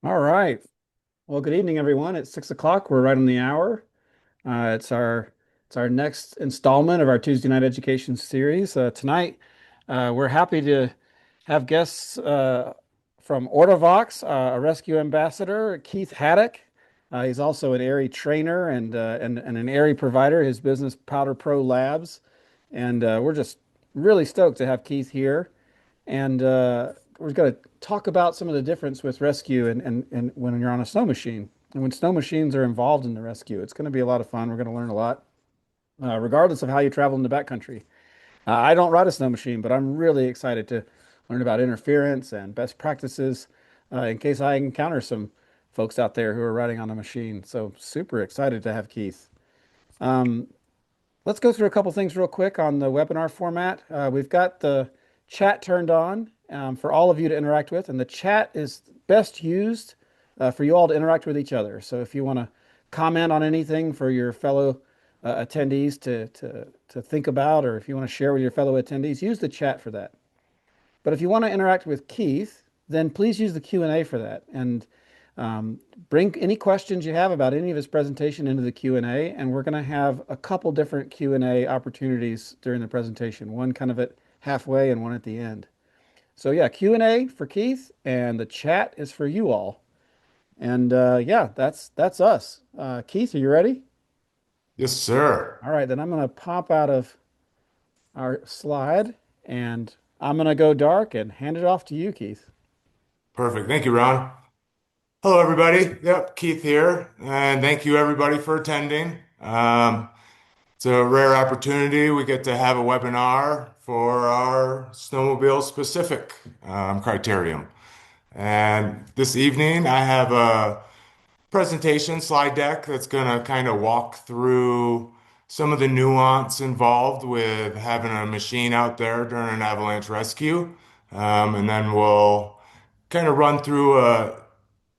All right. Well, good evening, everyone. It's 6 o'clock. We're right on the hour. It's our next installment of our Tuesday night education series. Tonight, we're happy to have guests from Ortovox, a rescue ambassador, Keith Haddock. He's also an ARI trainer and an ARI provider. His business, Powder Pro Labs, and we're just really stoked to have Keith here. And we're going to talk about some of the difference with rescue and when you're on a snow machine and when snow machines are involved in the rescue. It's going to be a lot of fun. We're going to learn a lot, regardless of how you travel in the backcountry. I don't ride a snow machine, but I'm really excited to learn about interference and best practices in case I encounter some folks out there who are riding on a machine. So super excited to have Keith. Um, Let's go through a couple things real quick on the webinar format. We've got the chat turned on for all of you to interact with, and the chat is best used for you all to interact with each other. So if you want to comment on anything for your fellow attendees to think about, or if you want to share with your fellow attendees, use the chat for that. But if you want to interact with Keith, then please use the Q&A for that. And bring any questions you have about any of his presentation into the Q&A, and we're going to have a couple different Q&A opportunities during the presentation, one kind of at halfway and one at the end. So yeah, Q&A for Keith, and the chat is for you all. And yeah, that's us. Keith, are you ready? Yes, sir. All right, then I'm going to pop out of our slide, and I'm going to go dark and hand it off to you, Keith. Perfect. Thank you, Ron. Hello, everybody. Yep, Keith here. And thank you, everybody, for attending. It's a rare opportunity. We get to have a webinar for our snowmobile specific criterion. And this evening, I have a presentation slide deck that's going to kind of walk through some of the nuance involved with having a machine out there during an avalanche rescue. And then we'll kind of run through a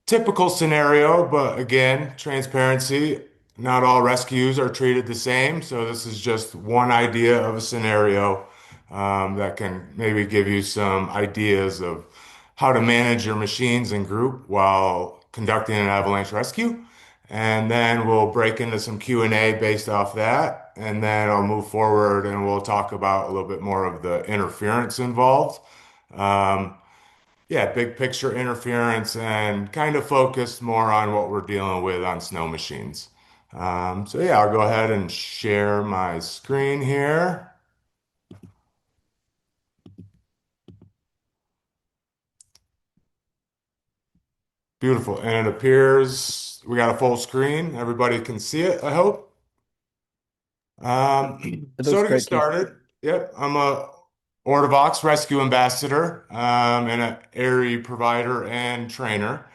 typical scenario, but again, transparency. Not all rescues are treated the same, so this is just one idea of a scenario that can maybe give you some ideas of how to manage your machines and group while conducting an avalanche rescue. And then we'll break into some Q&A based off that, and then I'll move forward and we'll talk about a little bit more of the interference involved. Um, yeah, big picture interference and kind of focused more on what we're dealing with on snow machines. So yeah, I'll go ahead and share my screen here. Beautiful. And it appears we got a full screen. Everybody can see it, I hope. It So looks to get great, Keith. started, yep, I'm a Ortovox rescue ambassador and an ARI provider and trainer.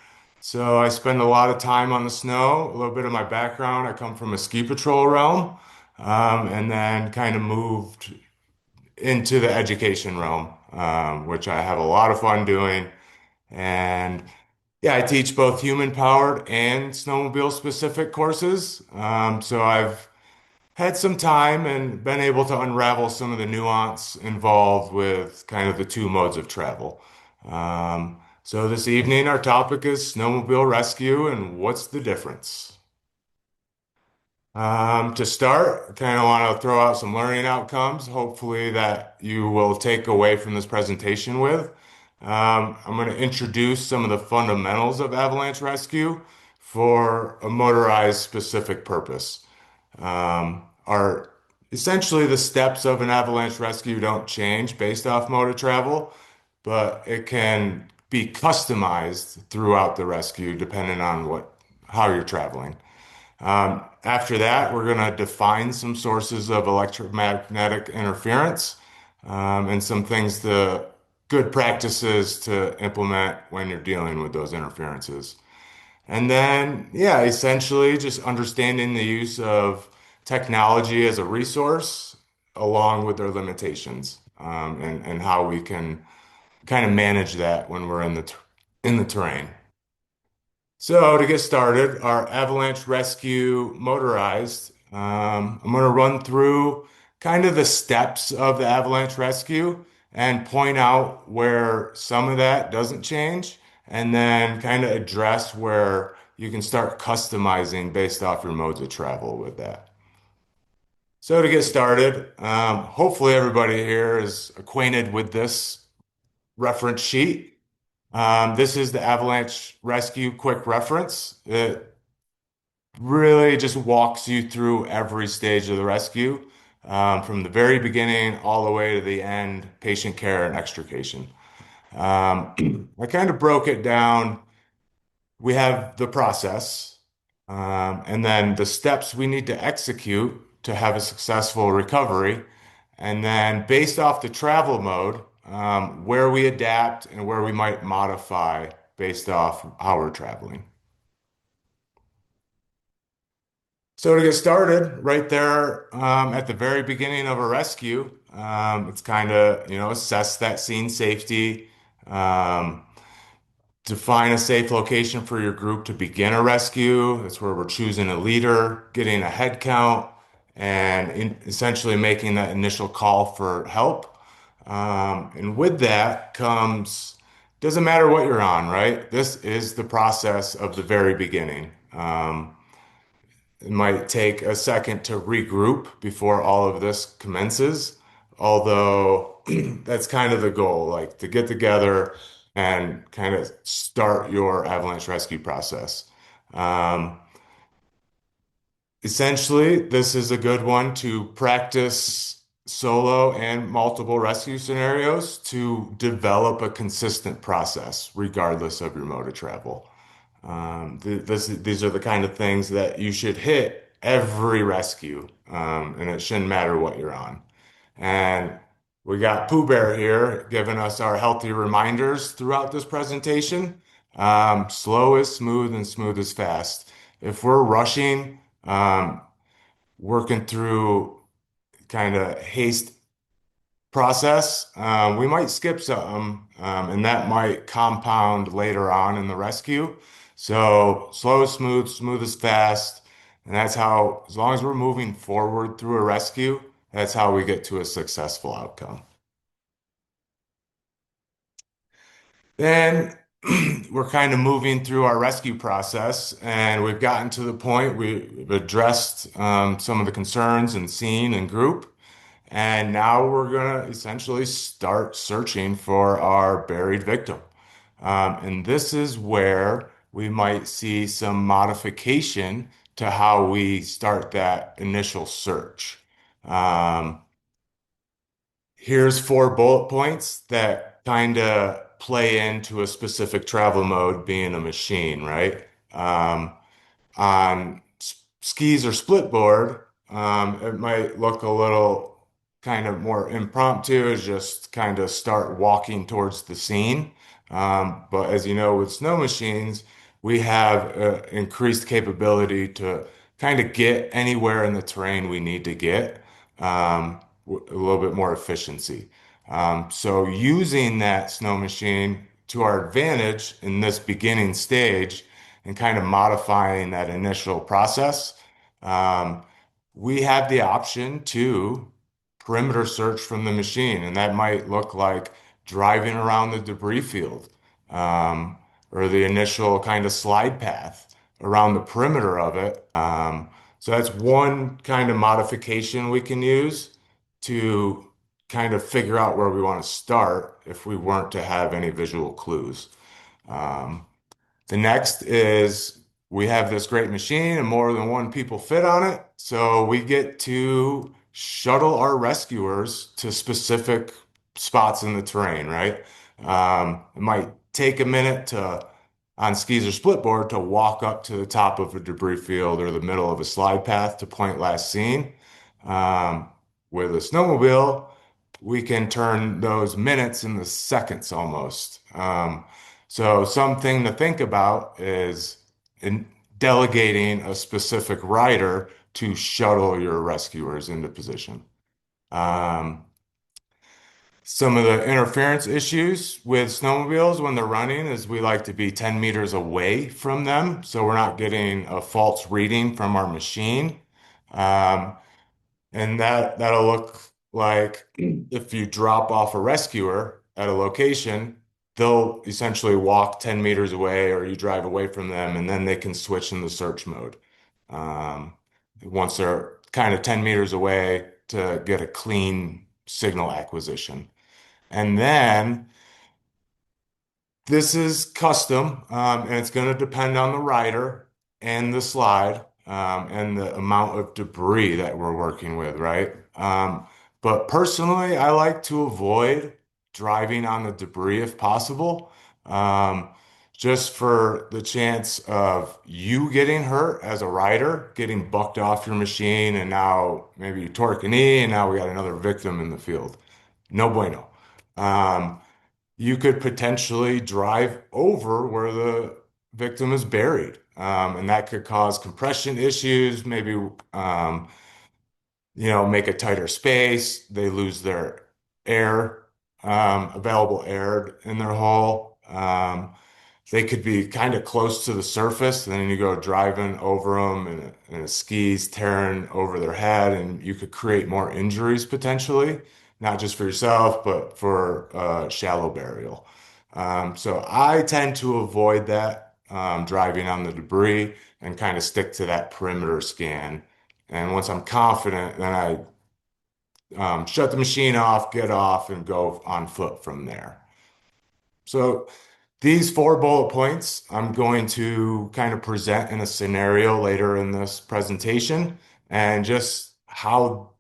So I spend a lot of time on the snow. A little bit of my background, I come from a ski patrol realm, and then kind of moved into the education realm, which I have a lot of fun doing. And yeah, I teach both human powered and snowmobile specific courses. So I've had some time and been able to unravel some of the nuance involved with kind of the two modes of travel. So this evening, our topic is snowmobile rescue and what's the difference? To start, I kind of want to throw out some learning outcomes, hopefully that you will take away from this presentation with. I'm going to introduce some of the fundamentals of avalanche rescue for a motorized specific purpose. Are essentially the steps of an avalanche rescue don't change based off mode of travel, but it can be customized throughout the rescue depending on how you're traveling. After that, we're going to define some sources of electromagnetic interference, and some good practices to implement when you're dealing with those interferences. And then, yeah, essentially just understanding the use of technology as a resource along with their limitations, and how we can kind of manage that when we're in the terrain. So to get started, our avalanche rescue motorized, I'm going to run through kind of the steps of the avalanche rescue and point out where some of that doesn't change and then kind of address where you can start customizing based off your modes of travel with that. So to get started, hopefully everybody here is acquainted with this reference sheet. This is the Avalanche Rescue Quick Reference. It really just walks you through every stage of the rescue, from the very beginning all the way to the end, patient care and extrication. I kind of broke it down. We have the process, and then the steps we need to execute to have a successful recovery. And then based off the travel mode, where we adapt and where we might modify based off how we're traveling. So to get started, right there at the very beginning of a rescue, it's kind of, assess that scene safety, um, define a safe location for your group to begin a rescue. That's where we're choosing a leader, getting a head count, and essentially making that initial call for help. And with that comes, doesn't matter what you're on, right? This is the process of the very beginning. It might take a second to regroup before all of this commences, although that's kind of the goal, like to get together and kind of start your avalanche rescue process. Um, Essentially, this is a good one to practice solo and multiple rescue scenarios to develop a consistent process, regardless of your mode of travel. These are the kind of things that you should hit every rescue, and it shouldn't matter what you're on. And we got Pooh Bear here giving us our healthy reminders throughout this presentation. Slow is smooth and smooth is fast. If we're rushing, working through kind of haste process, we might skip something, and that might compound later on in the rescue. So slow is smooth, smooth is fast, and that's how, as long as we're moving forward through a rescue, that's how we get to a successful outcome. Then we're kind of moving through our rescue process, and we've gotten to the point we've addressed some of the concerns in scene and group. And now we're going to essentially start searching for our buried victim. And this is where we might see some modification to how we start that initial search. Um, Here's four bullet points that kind of play into a specific travel mode being a machine, right? On skis or split board, it might look a little kind of more impromptu, is just kind of start walking towards the scene. But as you know, with snow machines, we have increased capability to kind of get anywhere in the terrain we need to get, a little bit more efficiency. So using that snow machine to our advantage in this beginning stage and kind of modifying that initial process, um, we have the option to perimeter search from the machine, and that might look like driving around the debris field, um, or the initial kind of slide path around the perimeter of it. So that's one kind of modification we can use to kind of figure out where we want to start if we weren't to have any visual clues. Um, the next is we have this great machine and more than one people fit on it. So we get to shuttle our rescuers to specific spots in the terrain, right? It might take a minute on skis or split board, to walk up to the top of a debris field or the middle of a slide path to point last seen. Um, with a snowmobile, we can turn those minutes into seconds almost. So something to think about is in delegating a specific rider to shuttle your rescuers into position. Um, some of the interference issues with snowmobiles when they're running is we like to be 10 meters away from them, so we're not getting a false reading from our machine. Um, and that'll look like if you drop off a rescuer at a location, they'll essentially walk 10 meters away or you drive away from them and then they can switch in the search mode. Um, Once they're kind of 10 meters away to get a clean signal acquisition. And then this is custom, and it's going to depend on the rider and the slide, and the amount of debris that we're working with, right? But personally, I like to avoid driving on the debris if possible, um, just for the chance of you getting hurt as a rider, getting bucked off your machine, and now maybe you torque a knee, and now we got another victim in the field. No bueno. Um, you could potentially drive over where the victim is buried. And that could cause compression issues, maybe, make a tighter space. They lose their air, available air in their hull. They could be kind of close to the surface, and then you go driving over them and a skis tearing over their head, and you could create more injuries potentially, not just for yourself, but for shallow burial. So I tend to avoid that, driving on the debris and kind of stick to that perimeter scan. And once I'm confident, then I shut the machine off, get off, and go on foot from there. So these four bullet points I'm going to kind of present in a scenario later in this presentation and just how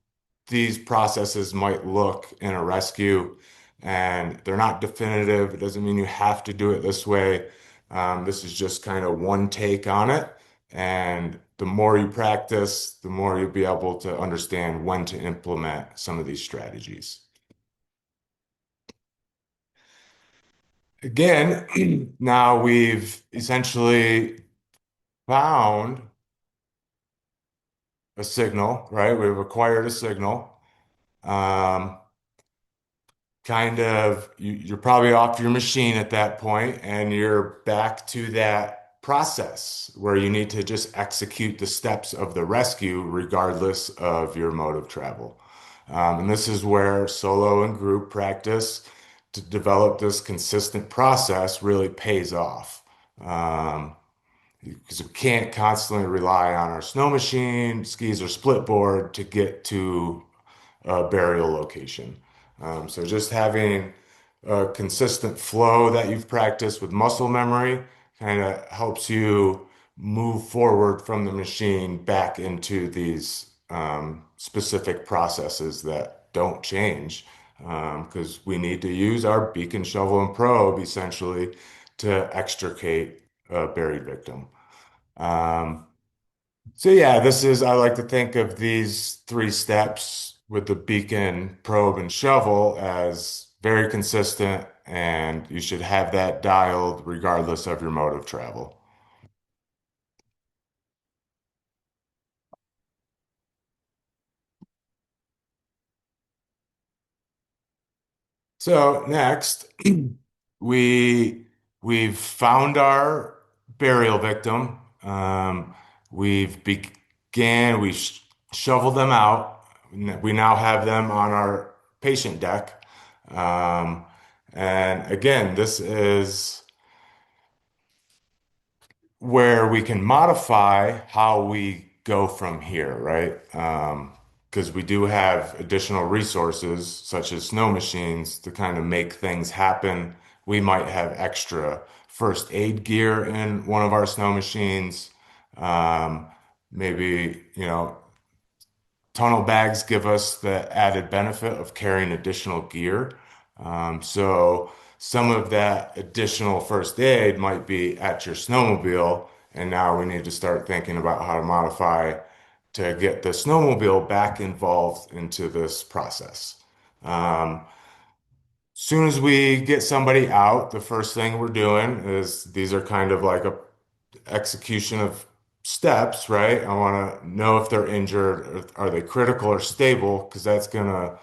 these processes might look in a rescue. And they're not definitive. It doesn't mean you have to do it this way. This is just kind of one take on it. And the more you practice, the more you'll be able to understand when to implement some of these strategies. Again, now we've essentially found a signal, right? We've acquired a signal. Um, you're probably off your machine at that point, and you're back to that process where you need to just execute the steps of the rescue regardless of your mode of travel. And this is where solo and group practice to develop this consistent process really pays off. Um, because we can't constantly rely on our snow machine, skis, or split board to get to a burial location. So just having a consistent flow that you've practiced with muscle memory kind of helps you move forward from the machine back into these specific processes that don't change, because we need to use our beacon, shovel, and probe essentially to extricate a buried victim. Um, so yeah, I like to think of these three steps with the beacon, probe, and shovel as very consistent, and you should have that dialed regardless of your mode of travel. So next, we we've found our burial victim. We've shoveled them out. We now have them on our patient deck. Um, and again, this is where we can modify how we go from here, right? Because we do have additional resources such as snow machines to kind of make things happen. We might have extra first aid gear in one of our snow machines. Um, Maybe, tunnel bags give us the added benefit of carrying additional gear. So some of that additional first aid might be at your snowmobile, and now we need to start thinking about how to modify to get the snowmobile back involved into this process. Soon as we get somebody out, the first thing we're doing is these are kind of like a execution of steps, right? I want to know if they're injured, are they critical or stable, because that's going to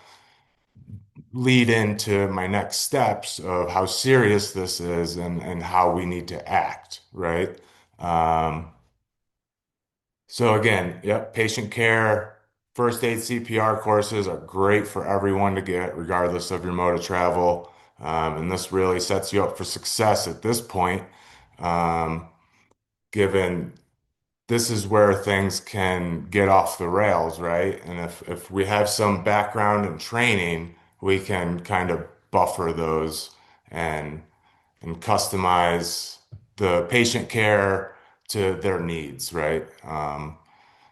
lead into my next steps of how serious this is and how we need to act, right? Um, so again, yep, patient care, first aid CPR courses are great for everyone to get, regardless of your mode of travel. And this really sets you up for success at this point, um, given this is where things can get off the rails, right? And if we have some background and training, we can kind of buffer those and and customize the patient care to their needs, right?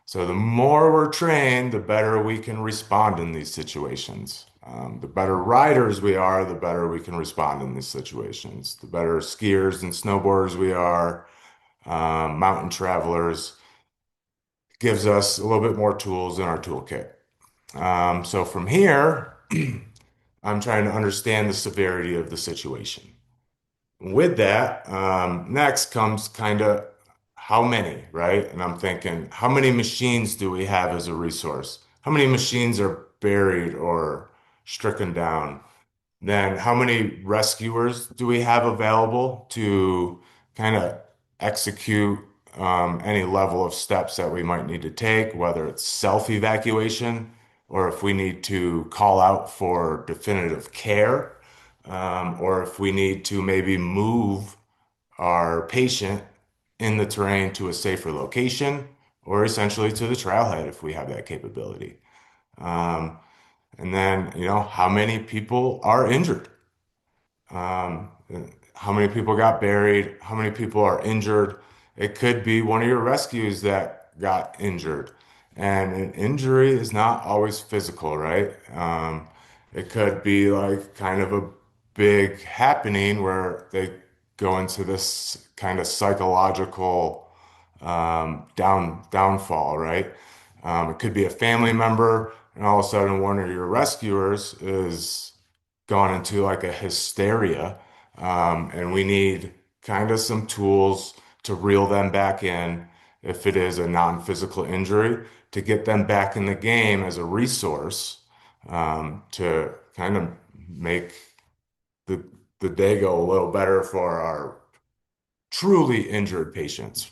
So the more we're trained, the better we can respond in these situations. The better riders we are, the better we can respond in these situations. The better skiers and snowboarders we are, mountain travelers, gives us a little bit more tools in our toolkit. So from here, I'm trying to understand the severity of the situation. With that, next comes kind of how many, right? And I'm thinking, how many machines do we have as a resource? How many machines are buried or stricken down? Then how many rescuers do we have available to kind of execute any level of steps that we might need to take, whether it's self-evacuation or if we need to call out for definitive care, or if we need to maybe move our patient in the terrain to a safer location, or essentially to the trailhead if we have that capability. Um, and then, how many people are injured? Um, how many people got buried? How many people are injured? It could be one of your rescues that got injured. And an injury is not always physical, right? It could be like kind of a big happening where they go into this kind of psychological downfall, right? It could be a family member, and all of a sudden one of your rescuers is gone into like a hysteria, and we need kind of some tools to reel them back in if it is a non-physical injury, to get them back in the game as a resource, to kind of make the the day go a little better for our truly injured patients.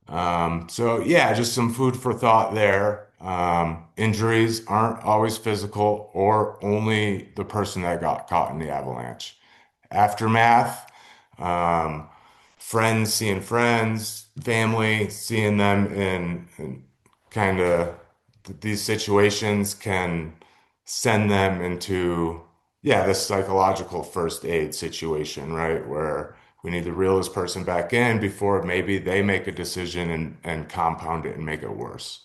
So yeah, just some food for thought there. Injuries aren't always physical or only the person that got caught in the avalanche. Aftermath, um, friends seeing friends, family seeing them in kind of these situations can send them into, yeah, this psychological first aid situation, right? Where we need to reel this person back in before maybe they make a decision and compound it and make it worse.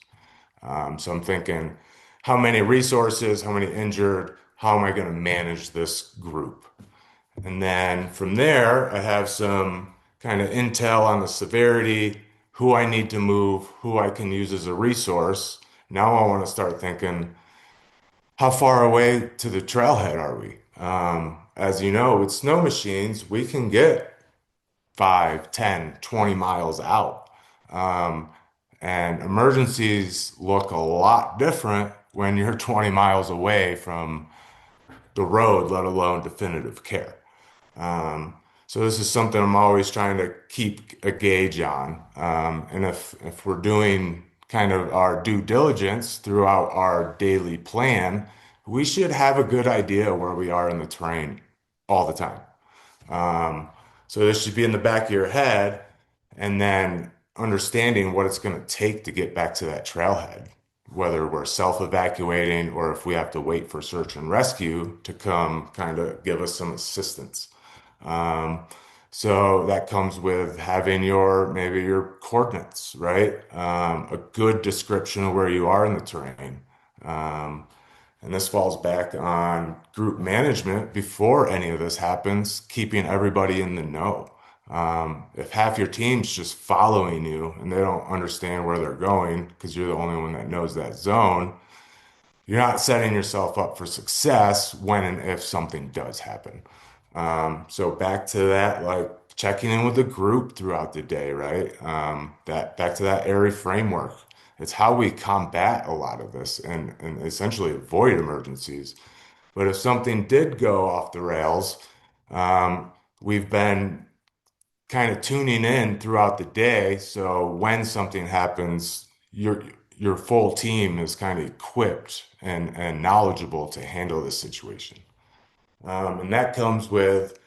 So I'm thinking, how many resources, how many injured, how am I going to manage this group? And then from there, I have some kind of intel on the severity, who I need to move, who I can use as a resource. Now I want to start thinking, how far away to the trailhead are we? As you know, with snow machines, we can get 5, 10, 20 miles out. Um, and emergencies look a lot different when you're 20 miles away from the road, let alone definitive care. Um, so this is something I'm always trying to keep a gauge on. And if we're doing kind of our due diligence throughout our daily plan, we should have a good idea where we are in the terrain all the time. Um, so this should be in the back of your head, and then understanding what it's going to take to get back to that trailhead, whether we're self-evacuating or if we have to wait for search and rescue to come kind of give us some assistance. Um, so that comes with having maybe your coordinates, right? A good description of where you are in the terrain. Um, and this falls back on group management before any of this happens, keeping everybody in the know. If half your team's just following you and they don't understand where they're going because you're the only one that knows that zone, you're not setting yourself up for success when and if something does happen. So back to that, like checking in with the group throughout the day, right? That back to that airy framework. It's how we combat a lot of this and essentially avoid emergencies. But if something did go off the rails, we've been kind of tuning in throughout the day. So when something happens, your full team is kind of equipped and knowledgeable to handle this situation. And that comes with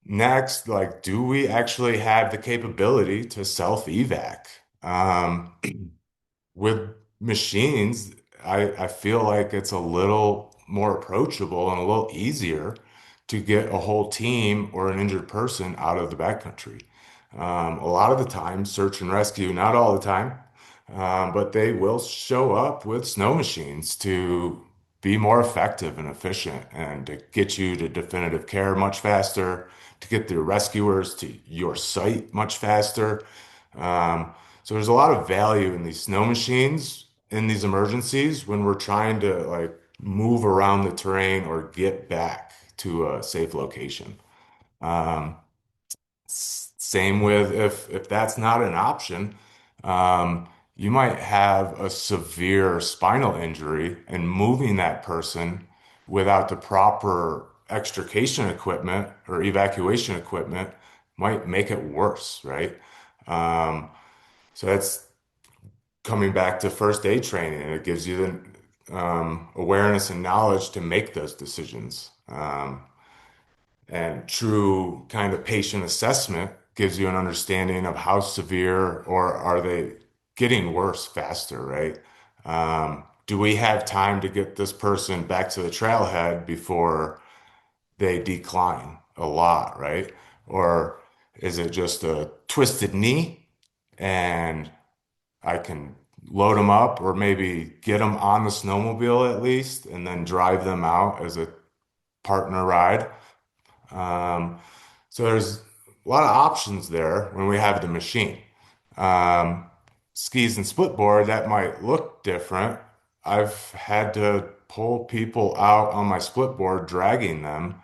next, like, do we actually have the capability to self-evac? Um, with machines, I feel like it's a little more approachable and a little easier to get a whole team or an injured person out of the backcountry. A lot of the time, search and rescue, not all the time, but they will show up with snow machines to be more effective and efficient and to get you to definitive care much faster, to get the rescuers to your site much faster. Um, so there's a lot of value in these snow machines in these emergencies when we're trying to like move around the terrain or get back to a safe location. Um, Same with if that's not an option, you might have a severe spinal injury and moving that person without the proper extrication equipment or evacuation equipment might make it worse, right? Um, so that's coming back to first aid training. It gives you the awareness and knowledge to make those decisions. And true kind of patient assessment gives you an understanding of how severe or are they getting worse faster, right? Do we have time to get this person back to the trailhead before they decline a lot, right? Or is it just a twisted knee and I can load them up or maybe get them on the snowmobile at least and then drive them out as a partner ride? Um, so there's a lot of options there when we have the machine. Um, Skis and split board, that might look different. I've had to pull people out on my split board, dragging them,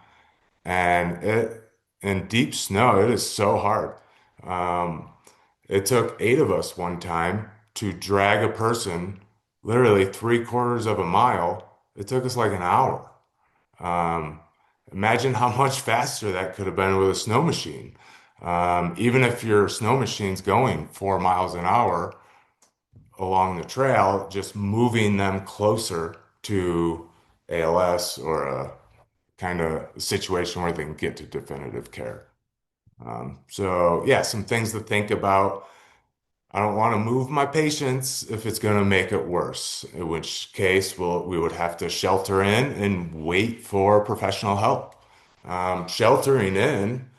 and it in deep snow, it is so hard. Um, it took eight of us one time to drag a person literally 3/4 of a mile. It took us like an hour. Um, Imagine how much faster that could have been with a snow machine. Even if your snow machine's going 4 miles an hour along the trail, just moving them closer to ALS or a kind of situation where they can get to definitive care. So yeah, some things to think about. I don't want to move my patients if it's going to make it worse, in which case we would have to shelter in and wait for professional help. Sheltering in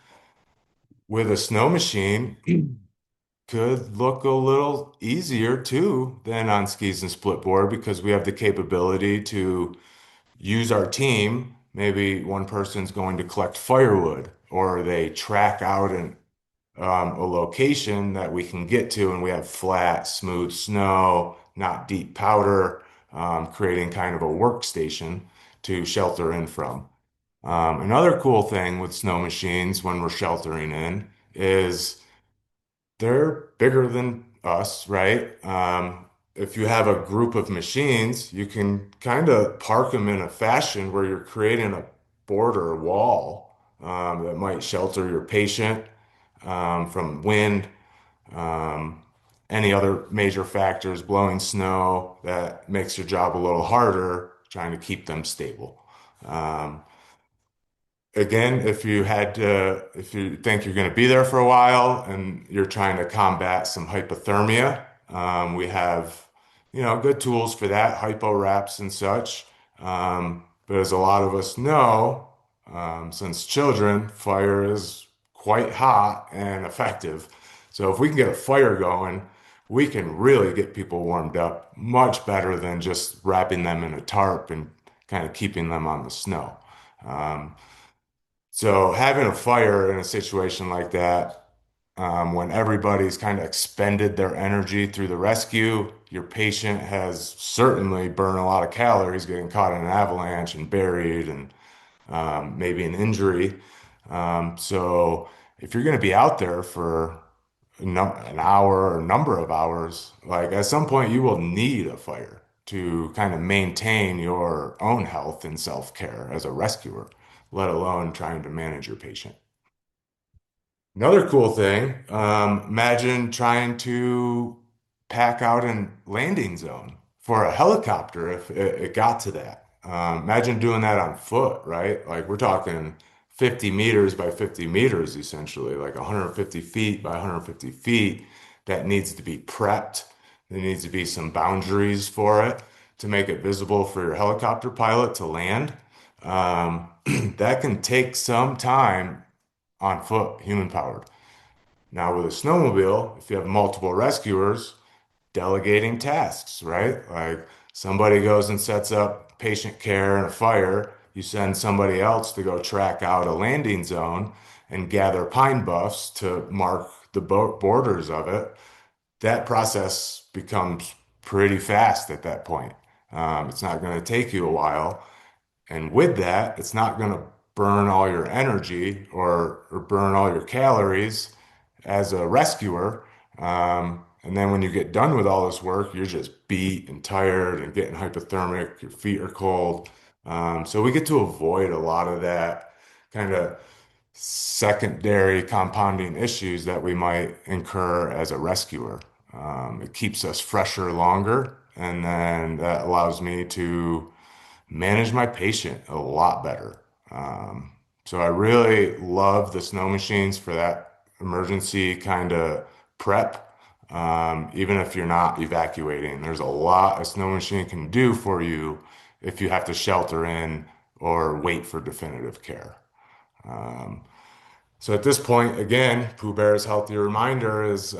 with a snow machine could look a little easier too than on skis and split board because we have the capability to use our team. Maybe one person's going to collect firewood or they track out a location that we can get to and we have flat, smooth snow, not deep powder, creating kind of a workstation to shelter in from. Another cool thing with snow machines when we're sheltering in is they're bigger than us, right? If you have a group of machines, you can kind of park them in a fashion where you're creating a border wall that might shelter your patient from wind, um, any other major factors, blowing snow that makes your job a little harder, trying to keep them stable. Um, Again, if you think you're going to be there for a while and you're trying to combat some hypothermia, we have, good tools for that, hypo wraps and such. But as a lot of us know, since children, fire is quite hot and effective. So if we can get a fire going, we can really get people warmed up much better than just wrapping them in a tarp and kind of keeping them on the snow. Um, so having a fire in a situation like that, when everybody's kind of expended their energy through the rescue, your patient has certainly burned a lot of calories getting caught in an avalanche and buried and maybe an injury. So if you're going to be out there for an hour or a number of hours, like at some point you will need a fire to kind of maintain your own health and self-care as a rescuer, let alone trying to manage your patient. Another cool thing, imagine trying to pack out a landing zone for a helicopter if it got to that. Imagine doing that on foot, right? Like we're talking 50 meters by 50 meters, essentially, like 150 feet by 150 feet. That needs to be prepped. There needs to be some boundaries for it to make it visible for your helicopter pilot to land. That can take some time on foot, human powered. Now, with a snowmobile, if you have multiple rescuers, delegating tasks, right? Like somebody goes and sets up patient care and a fire, you send somebody else to go track out a landing zone and gather pine buffs to mark the borders of it. That process becomes pretty fast at that point. It's not going to take you a while. And with that, it's not going to burn all your energy or burn all your calories as a rescuer. And then when you get done with all this work, you're just beat and tired and getting hypothermic, your feet are cold. So we get to avoid a lot of that kind of secondary compounding issues that we might incur as a rescuer. It keeps us fresher longer, and then that allows me to manage my patient a lot better. Um, so I really love the snow machines for that emergency kind of prep. Even if you're not evacuating, there's a lot a snow machine can do for you if you have to shelter in or wait for definitive care. Um, so at this point, again, Pooh Bear's healthy reminder is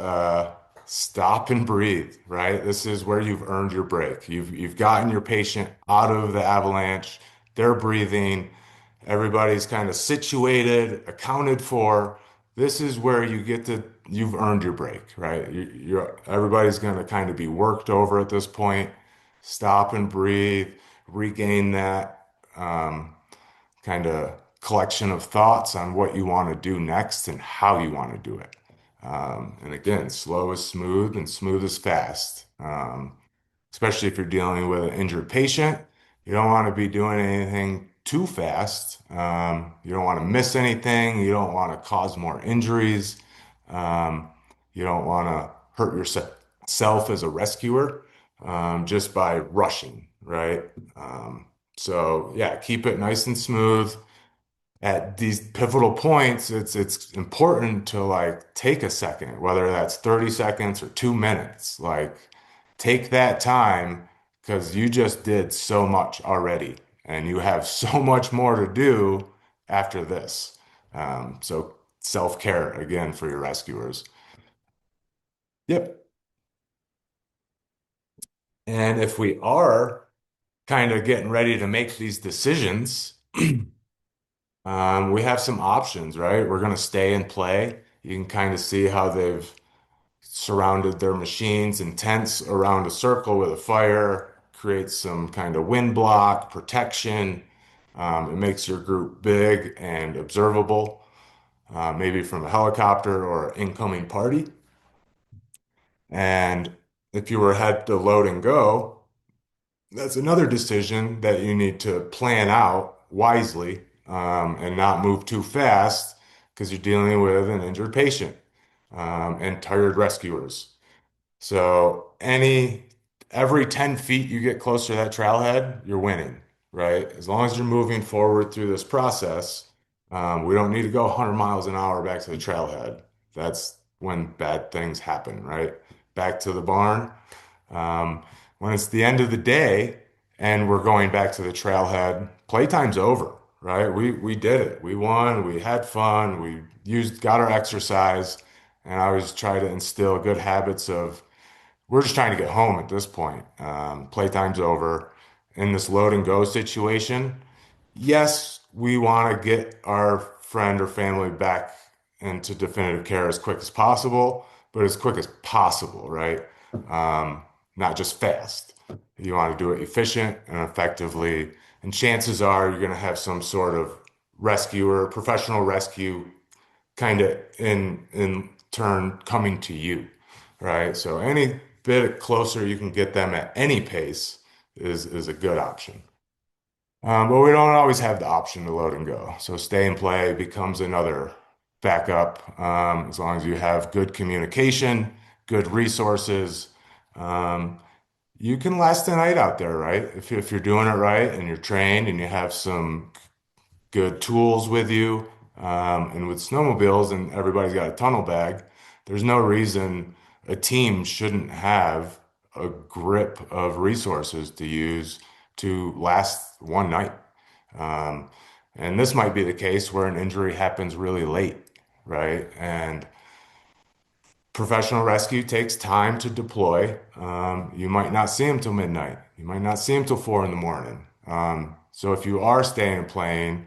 stop and breathe, right? This is where you've earned your break. You've gotten your patient out of the avalanche. They're breathing. Everybody's kind of situated, accounted for. This is where you've earned your break, right? Everybody's going to kind of be worked over at this point. Stop and breathe, regain that. Kind of collection of thoughts on what you want to do next and how you want to do it. And again, slow is smooth and smooth is fast. Especially if you're dealing with an injured patient, you don't want to be doing anything too fast. You don't want to miss anything. You don't want to cause more injuries. Um, you don't want to hurt yourself as a rescuer just by rushing, right? So yeah, keep it nice and smooth at these pivotal points, it's important to like take a second, whether that's 30 seconds or 2 minutes. Like take that time because you just did so much already and you have so much more to do after this. So self-care again for your rescuers. Yep. And if we are kind of getting ready to make these decisions, we have some options, right? We're going to stay and play. You can kind of see how they've surrounded their machines and tents around a circle with a fire, creates some kind of wind block, protection. It makes your group big and observable, maybe from a helicopter or incoming party. And if you were head to load and go, that's another decision that you need to plan out wisely and not move too fast because you're dealing with an injured patient and tired rescuers. So every 10 feet you get closer to that trailhead, you're winning, right? As long as you're moving forward through this process, we don't need to go 100 miles an hour back to the trailhead. That's when bad things happen, right? Back to the barn. Um, when it's the end of the day and we're going back to the trailhead, playtime's over, right? We did it. We won. We had fun. Got our exercise, and I always try to instill good habits of we're just trying to get home at this point. Playtime's over. In this load and go situation, yes, we want to get our friend or family back into definitive care as quick as possible, but as quick as possible, right? Um, Not just fast. You want to do it efficient and effectively. And chances are you're going to have some sort of rescuer, professional rescue kind of in turn coming to you, right? So any bit closer you can get them at any pace is a good option. But we don't always have the option to load and go. So stay and play becomes another backup as long as you have good communication, good resources. Um, you can last a night out there, right? If you're doing it right and you're trained and you have some good tools with you, and with snowmobiles and everybody's got a tunnel bag, there's no reason a team shouldn't have a grip of resources to use to last one night. Um, and this might be the case where an injury happens really late, right? And professional rescue takes time to deploy. You might not see them till midnight. You might not see them till 4 in the morning. So if you are staying and playing,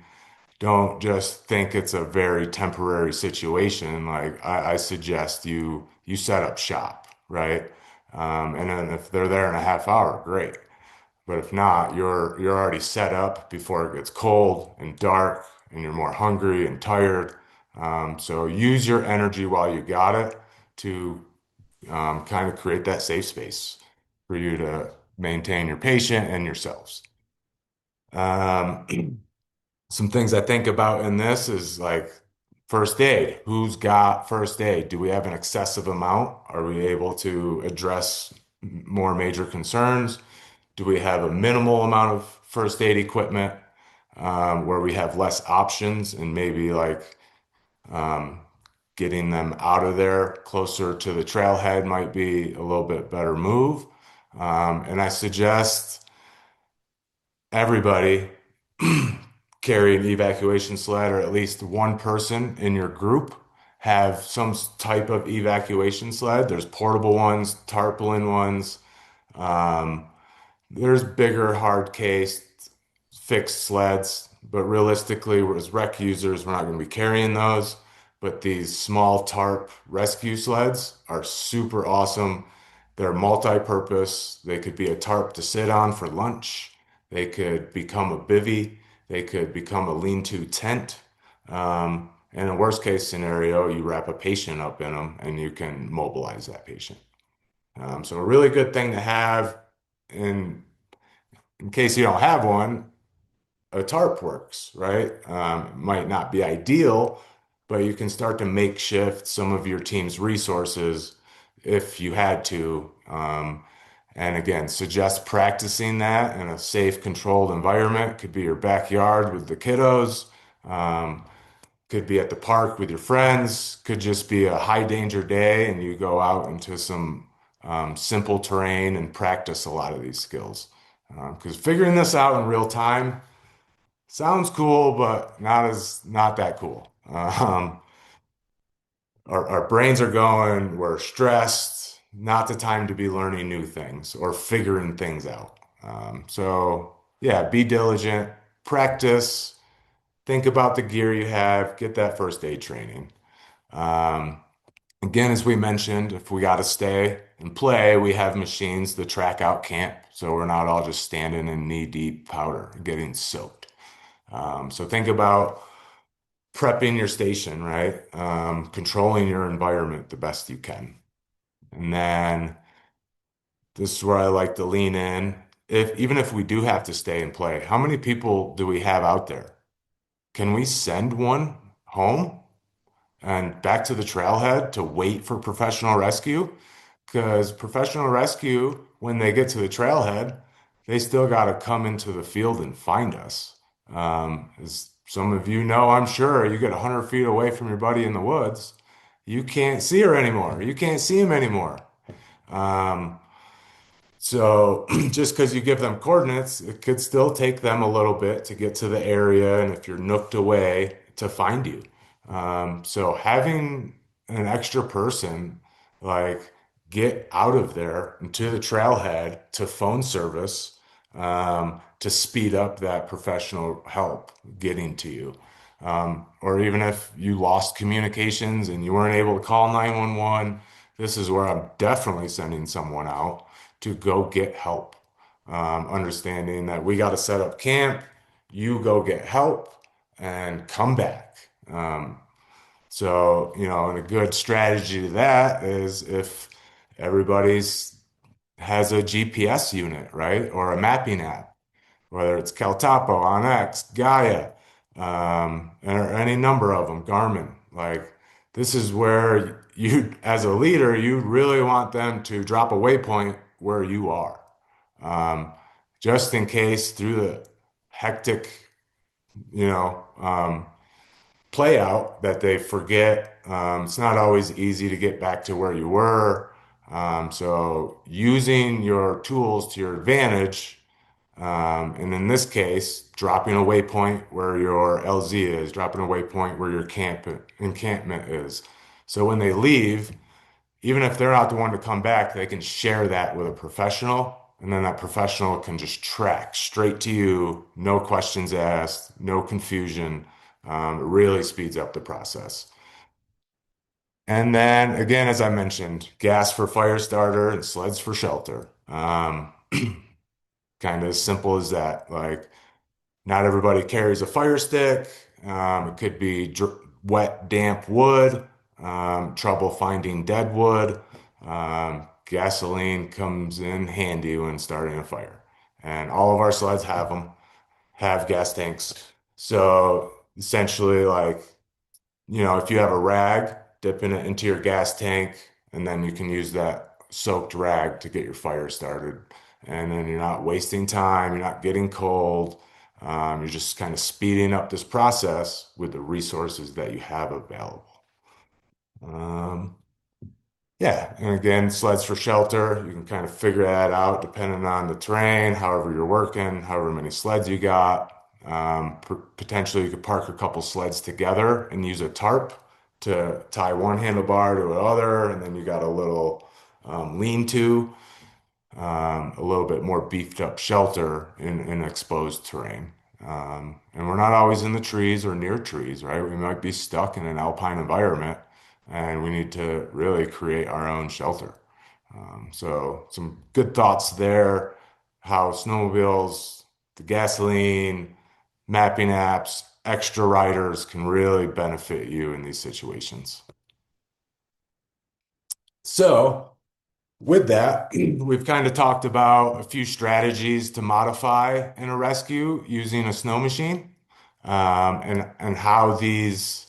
don't just think it's a very temporary situation. Like I suggest you set up shop, right? And then if they're there in a half hour, great. But if not, you're already set up before it gets cold and dark, and you're more hungry and tired. So use your energy while you got it to kind of create that safe space for you to maintain your patient and yourselves. Um, some things I think about in this is like first aid. Who's got first aid? Do we have an excessive amount? Are we able to address more major concerns? Do we have a minimal amount of first aid equipment, where we have less options and maybe like um, getting them out of there closer to the trailhead might be a little bit better move. And I suggest everybody carry an evacuation sled, or at least one person in your group have some type of evacuation sled. There's portable ones, tarpaulin ones. Um, there's bigger, hard case fixed sleds, but realistically, as rec users, we're not going to be carrying those. But these small tarp rescue sleds are super awesome. They're multi-purpose. They could be a tarp to sit on for lunch. They could become a bivy. They could become a lean-to tent. And in worst case scenario, you wrap a patient up in them and you can mobilize that patient. So a really good thing to have in case you don't have one, a tarp works, right? It might not be ideal, but you can start to makeshift some of your team's resources if you had to. And again, suggest practicing that in a safe, controlled environment. Could be your backyard with the kiddos, um, could be at the park with your friends, could just be a high danger day and you go out into some simple terrain and practice a lot of these skills. Because figuring this out in real time sounds cool, but not that cool. Our brains are going, we're stressed, not the time to be learning new things or figuring things out. So yeah, be diligent, practice, think about the gear you have, get that first aid training. Um, Again, as we mentioned, if we got to stay and play, we have machines to track out camp, so we're not all just standing in knee-deep powder and getting soaked. So think about prepping your station, right? Controlling your environment the best you can. And then this is where I like to lean in. If even if we do have to stay and play, how many people do we have out there? Can we send one home and back to the trailhead to wait for professional rescue? Because professional rescue, when they get to the trailhead, they still got to come into the field and find us. As some of you know, I'm sure you get 100 feet away from your buddy in the woods, you can't see her anymore. You can't see him anymore. Um, so just because you give them coordinates, it could still take them a little bit to get to the area, and if you're nooked away, to find you. So having an extra person like get out of there into the trailhead to phone service, to speed up that professional help getting to you. Or even if you lost communications and you weren't able to call 911, this is where I'm definitely sending someone out to go get help. Understanding that we got to set up camp, you go get help and come back. And a good strategy to that is if everybody's has a GPS unit, right? Or a mapping app, whether it's Caltopo, Onyx, Gaia, or any number of them, Garmin. Like this is where you, as a leader, you really want them to drop a waypoint where you are. um, just in case through the hectic, you know, play out that they forget. It's not always easy to get back to where you were. So using your tools to your advantage, and in this case, dropping a waypoint where your LZ is, dropping a waypoint where your encampment is. So when they leave, even if they're not the one to come back, they can share that with a professional, and then that professional can just track straight to you, no questions asked, no confusion. It really speeds up the process. And then again, as I mentioned, gas for fire starter and sleds for shelter. Kind of as simple as that. Like, not everybody carries a fire stick. It could be wet, damp wood, trouble finding dead wood. Gasoline comes in handy when starting a fire. And all of our sleds have them, have gas tanks. So essentially, like, if you have a rag, dipping it into your gas tank, and then you can use that soaked rag to get your fire started. And then you're not wasting time, you're not getting cold. You're just kind of speeding up this process with the resources that you have available. Um, yeah, and again, sleds for shelter, you can kind of figure that out depending on the terrain, however you're working, however many sleds you got. Potentially, you could park a couple sleds together and use a tarp to tie one handlebar to another, and then you got a little lean-to, a little bit more beefed up shelter in exposed terrain. And we're not always in the trees or near trees, right? We might be stuck in an alpine environment and we need to really create our own shelter. So some good thoughts there, how snowmobiles, the gasoline, mapping apps, extra riders can really benefit you in these situations. So with that, we've kind of talked about a few strategies to modify in a rescue using a snow machine, and how these,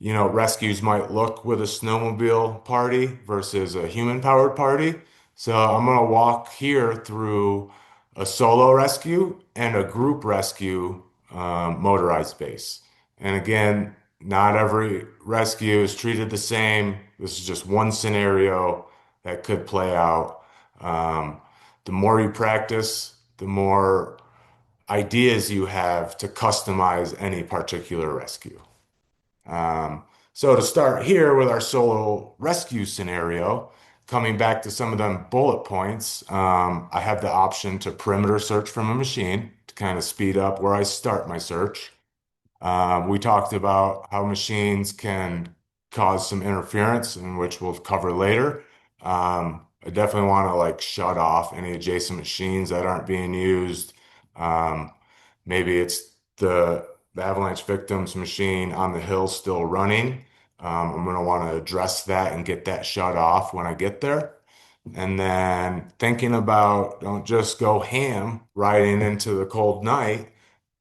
rescues might look with a snowmobile party versus a human-powered party. So I'm going to walk here through a solo rescue and a group rescue, motorized base. And again, not every rescue is treated the same. This is just one scenario that could play out. Um, the more you practice, the more ideas you have to customize any particular rescue. Um, so to start here with our solo rescue scenario, coming back to some of them bullet points, I have the option to perimeter search from a machine to kind of speed up where I start my search. We talked about how machines can cause some interference, in which we'll cover later. I definitely want to like shut off any adjacent machines that aren't being used. Um, Maybe it's the avalanche victim's machine on the hill still running. I'm going to want to address that and get that shut off when I get there. And then thinking about don't just go ham riding into the cold night.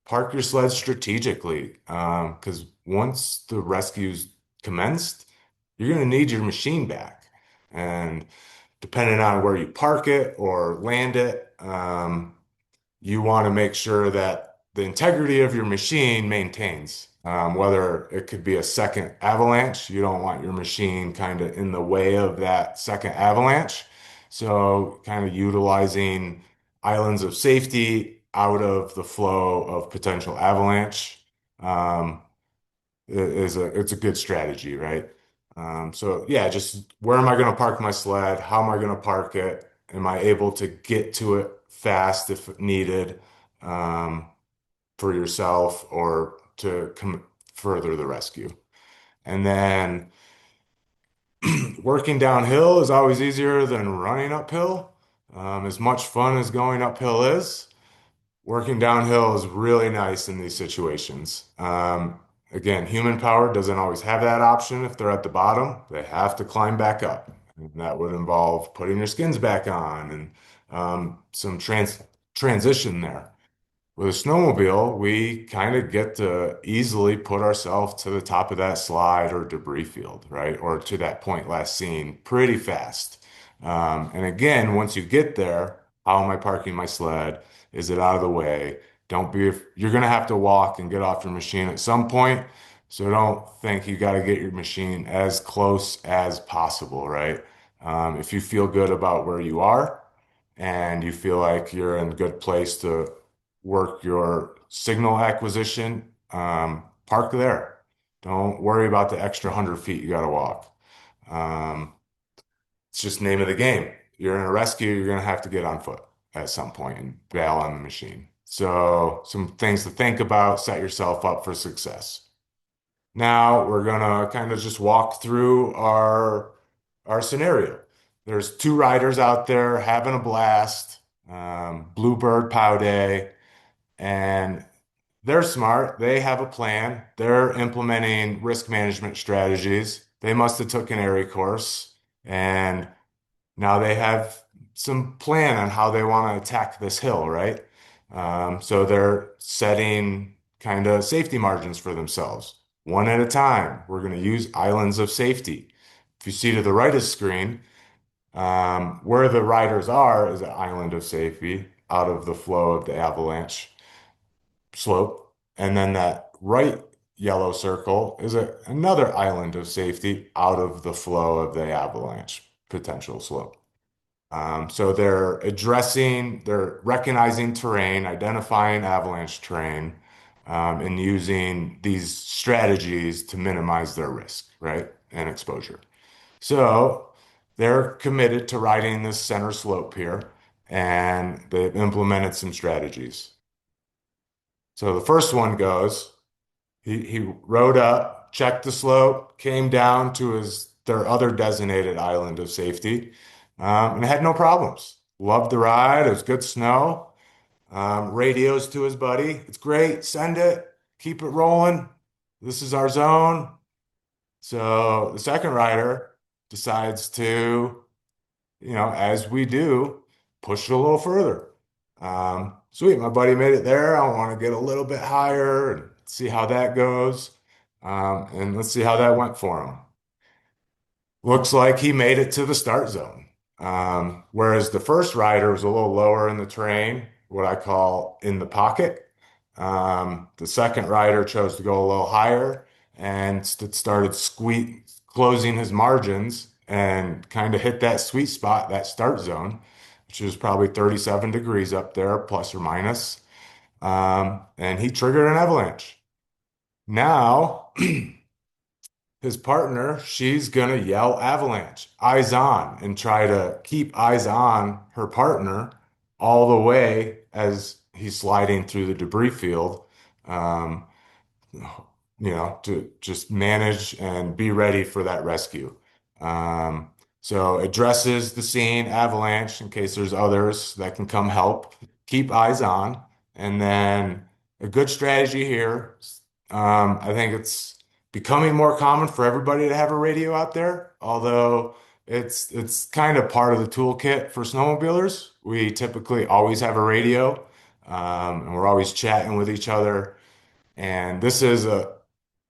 Park your sled strategically, because once the rescue's commenced, you're going to need your machine back. And depending on where you park it or land it, you want to make sure that the integrity of your machine maintains. Whether it could be a second avalanche, you don't want your machine kind of in the way of that second avalanche. So, kind of utilizing islands of safety out of the flow of potential avalanche, um, it's a good strategy, right? So yeah, just where am I going to park my sled? How am I going to park it? Am I able to get to it fast if needed, um, for yourself or to come further the rescue? And then working downhill is always easier than running uphill. As much fun as going uphill is, working downhill is really nice in these situations. Again, human power doesn't always have that option. If they're at the bottom, they have to climb back up. And that would involve putting your skins back on and some transition there. With a snowmobile, we kind of get to easily put ourselves to the top of that slide or debris field, right? Or to that point last seen pretty fast. And again, once you get there, How am I parking my sled? Is it out of the way? Don't be, you're going to have to walk and get off your machine at some point. So don't think you got to get your machine as close as possible, right? If you feel good about where you are and you feel like you're in a good place to work your signal acquisition, park there. Don't worry about the extra 100 feet you got to walk. Um, it's just name of the game. You're in a rescue, you're going to have to get on foot at some point and bail on the machine. So, some things to think about, set yourself up for success. Now, we're going to kind of just walk through our scenario. There's two riders out there having a blast, Bluebird Pow Day, and they're smart. They have a plan. They're implementing risk management strategies. They must have took an area course, and now they have some plan on how they want to attack this hill, right? So they're setting kind of safety margins for themselves. One at a time, we're going to use islands of safety. If you see to the right of the screen, where the riders are is an island of safety out of the flow of the avalanche slope. And then that right yellow circle is another island of safety out of the flow of the avalanche potential slope. So they're recognizing terrain, identifying avalanche terrain, and using these strategies to minimize their risk, right, and exposure. So they're committed to riding this center slope here, and they've implemented some strategies. So the first one goes, he rode up, checked the slope, came down to their other designated island of safety, and had no problems. Loved the ride. It was good snow. Radios to his buddy. It's great. Send it. Keep it rolling. This is our zone. So the second rider decides to, as we do, push it a little further. Sweet, my buddy made it there. I want to get a little bit higher and see how that goes. And let's see how that went for him. Looks like he made it to the start zone. Whereas the first rider was a little lower in the terrain, what I call in the pocket. The second rider chose to go a little higher and started closing his margins and kind of hit that sweet spot, that start zone, which was probably 37 degrees up there, plus or minus. And he triggered an avalanche. Now, his partner, she's gonna yell avalanche, eyes on, and try to keep eyes on her partner all the way as he's sliding through the debris field. Um, to just manage and be ready for that rescue. Um, so addresses the scene, avalanche, in case there's others that can come help. Keep eyes on. And then a good strategy here. I think it's becoming more common for everybody to have a radio out there, although it's kind of part of the toolkit for snowmobilers. We typically always have a radio, and we're always chatting with each other. And this is a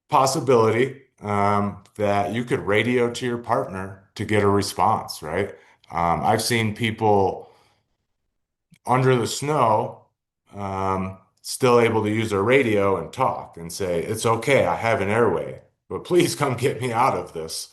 possibility that you could radio to your partner to get a response, right? I've seen people under the snow still able to use their radio and talk and say, "It's okay, I have an airway, but please come get me out of this."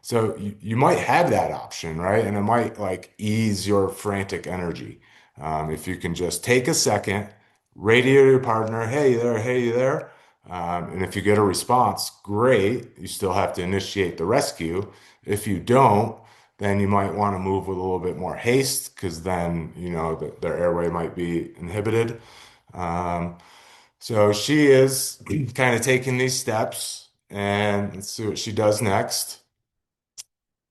So you might have that option, right? And it might like ease your frantic energy. If you can just take a second, radio your partner, "Hey there, hey there." And if you get a response, great. You still have to initiate the rescue. If you don't, then you might want to move with a little bit more haste because then, their airway might be inhibited. Um, so she is kind of taking these steps, and let's see what she does next.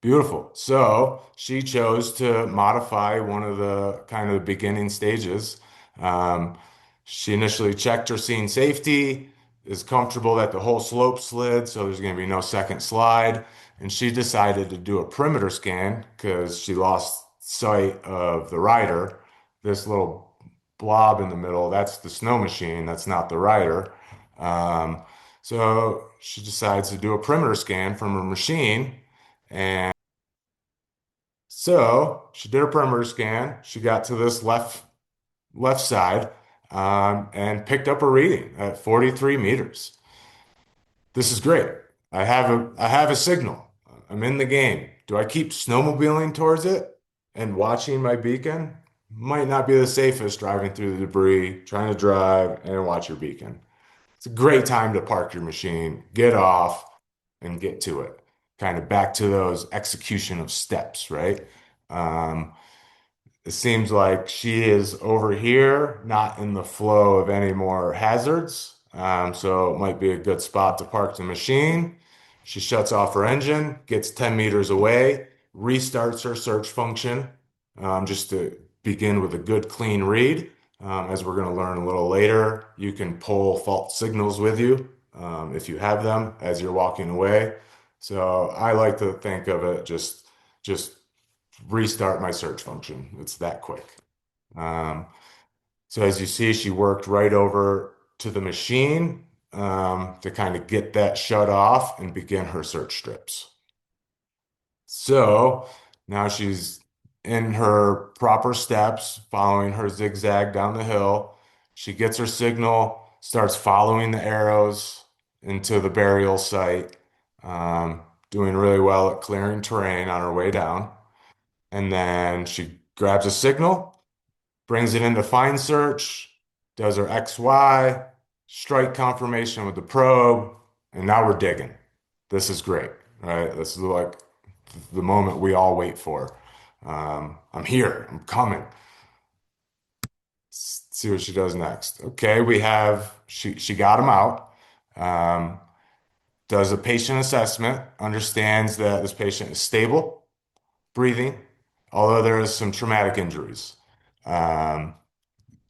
Beautiful. So she chose to modify one of the kind of the beginning stages. Um, she initially checked her scene safety, is comfortable that the whole slope slid, so there's going to be no second slide. And she decided to do a perimeter scan because she lost sight of the rider. This little blob in the middle, that's the snow machine, that's not the rider. Um, so she decides to do a perimeter scan from her machine. And So she did her perimeter scan. She got to this left side and picked up a reading at 43 meters. This is great. I have a signal. I'm in the game. Do I keep snowmobiling towards it and watching my beacon? Might not be the safest driving through the debris, trying to drive and watch your beacon. It's a great time to park your machine, get off, and get to it. Kind of back to those execution of steps, right? Um, it seems like she is over here, not in the flow of any more hazards. So it might be a good spot to park the machine. She shuts off her engine, gets 10 meters away, restarts her search function, just to begin with a good clean read. As we're going to learn a little later, you can pull fault signals with you if you have them as you're walking away. So I like to think of it just restart my search function. It's that quick. Um, so as you see, she worked right over to the machine to kind of get that shut off and begin her search strips. So now she's in her proper steps, following her zigzag down the hill. She gets her signal, starts following the arrows into the burial site, doing really well at clearing terrain on her way down. And then she grabs a signal, brings it into find search, does her XY, strike confirmation with the probe, and now we're digging. This is great, right? This is like the moment we all wait for. I'm here, I'm coming. See what she does next. Okay, she got him out. Um, does a patient assessment, understands that this patient is stable, breathing, although there is some traumatic injuries. Um,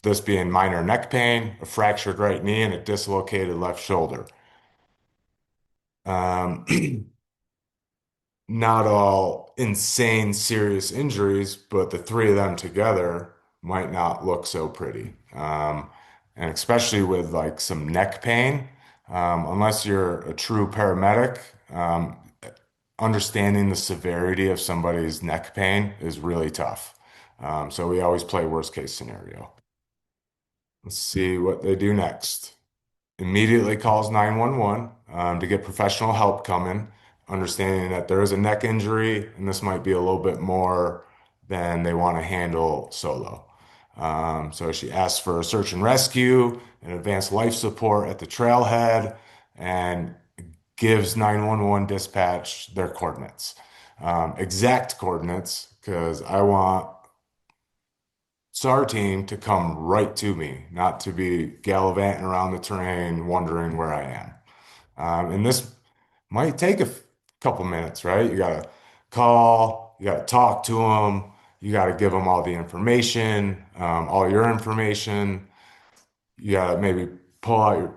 this being minor neck pain, a fractured right knee, and a dislocated left shoulder. Um, not all insane, serious injuries, but the three of them together might not look so pretty. And especially with like some neck pain, unless you're a true paramedic, understanding the severity of somebody's neck pain is really tough. So we always play worst case scenario. Let's see what they do next. Immediately calls 911 to get professional help coming, understanding that there is a neck injury and this might be a little bit more than they want to handle solo. So she asks for a search and rescue and advanced life support at the trailhead and gives 911 dispatch their coordinates, exact coordinates, because I want SAR team to come right to me, not to be gallivanting around the terrain, wondering where I am. And this might take couple minutes, right? You got to call, you got to talk to them, you got to give them all the information, all your information. You gotta maybe pull out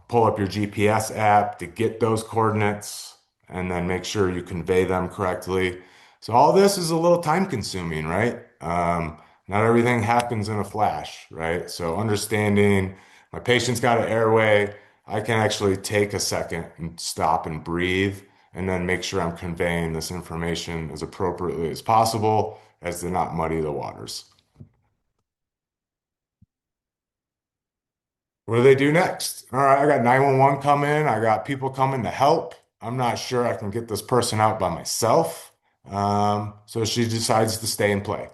pull up your GPS app to get those coordinates and then make sure you convey them correctly. So all this is a little time consuming, right? Not everything happens in a flash, right? So understanding my patient's got an airway, I can actually take a second and stop and breathe and then make sure I'm conveying this information as appropriately as possible as to not muddy the waters. What do they do next? All right, I got 911 coming. I got people coming to help. I'm not sure I can get this person out by myself. So she decides to stay and play.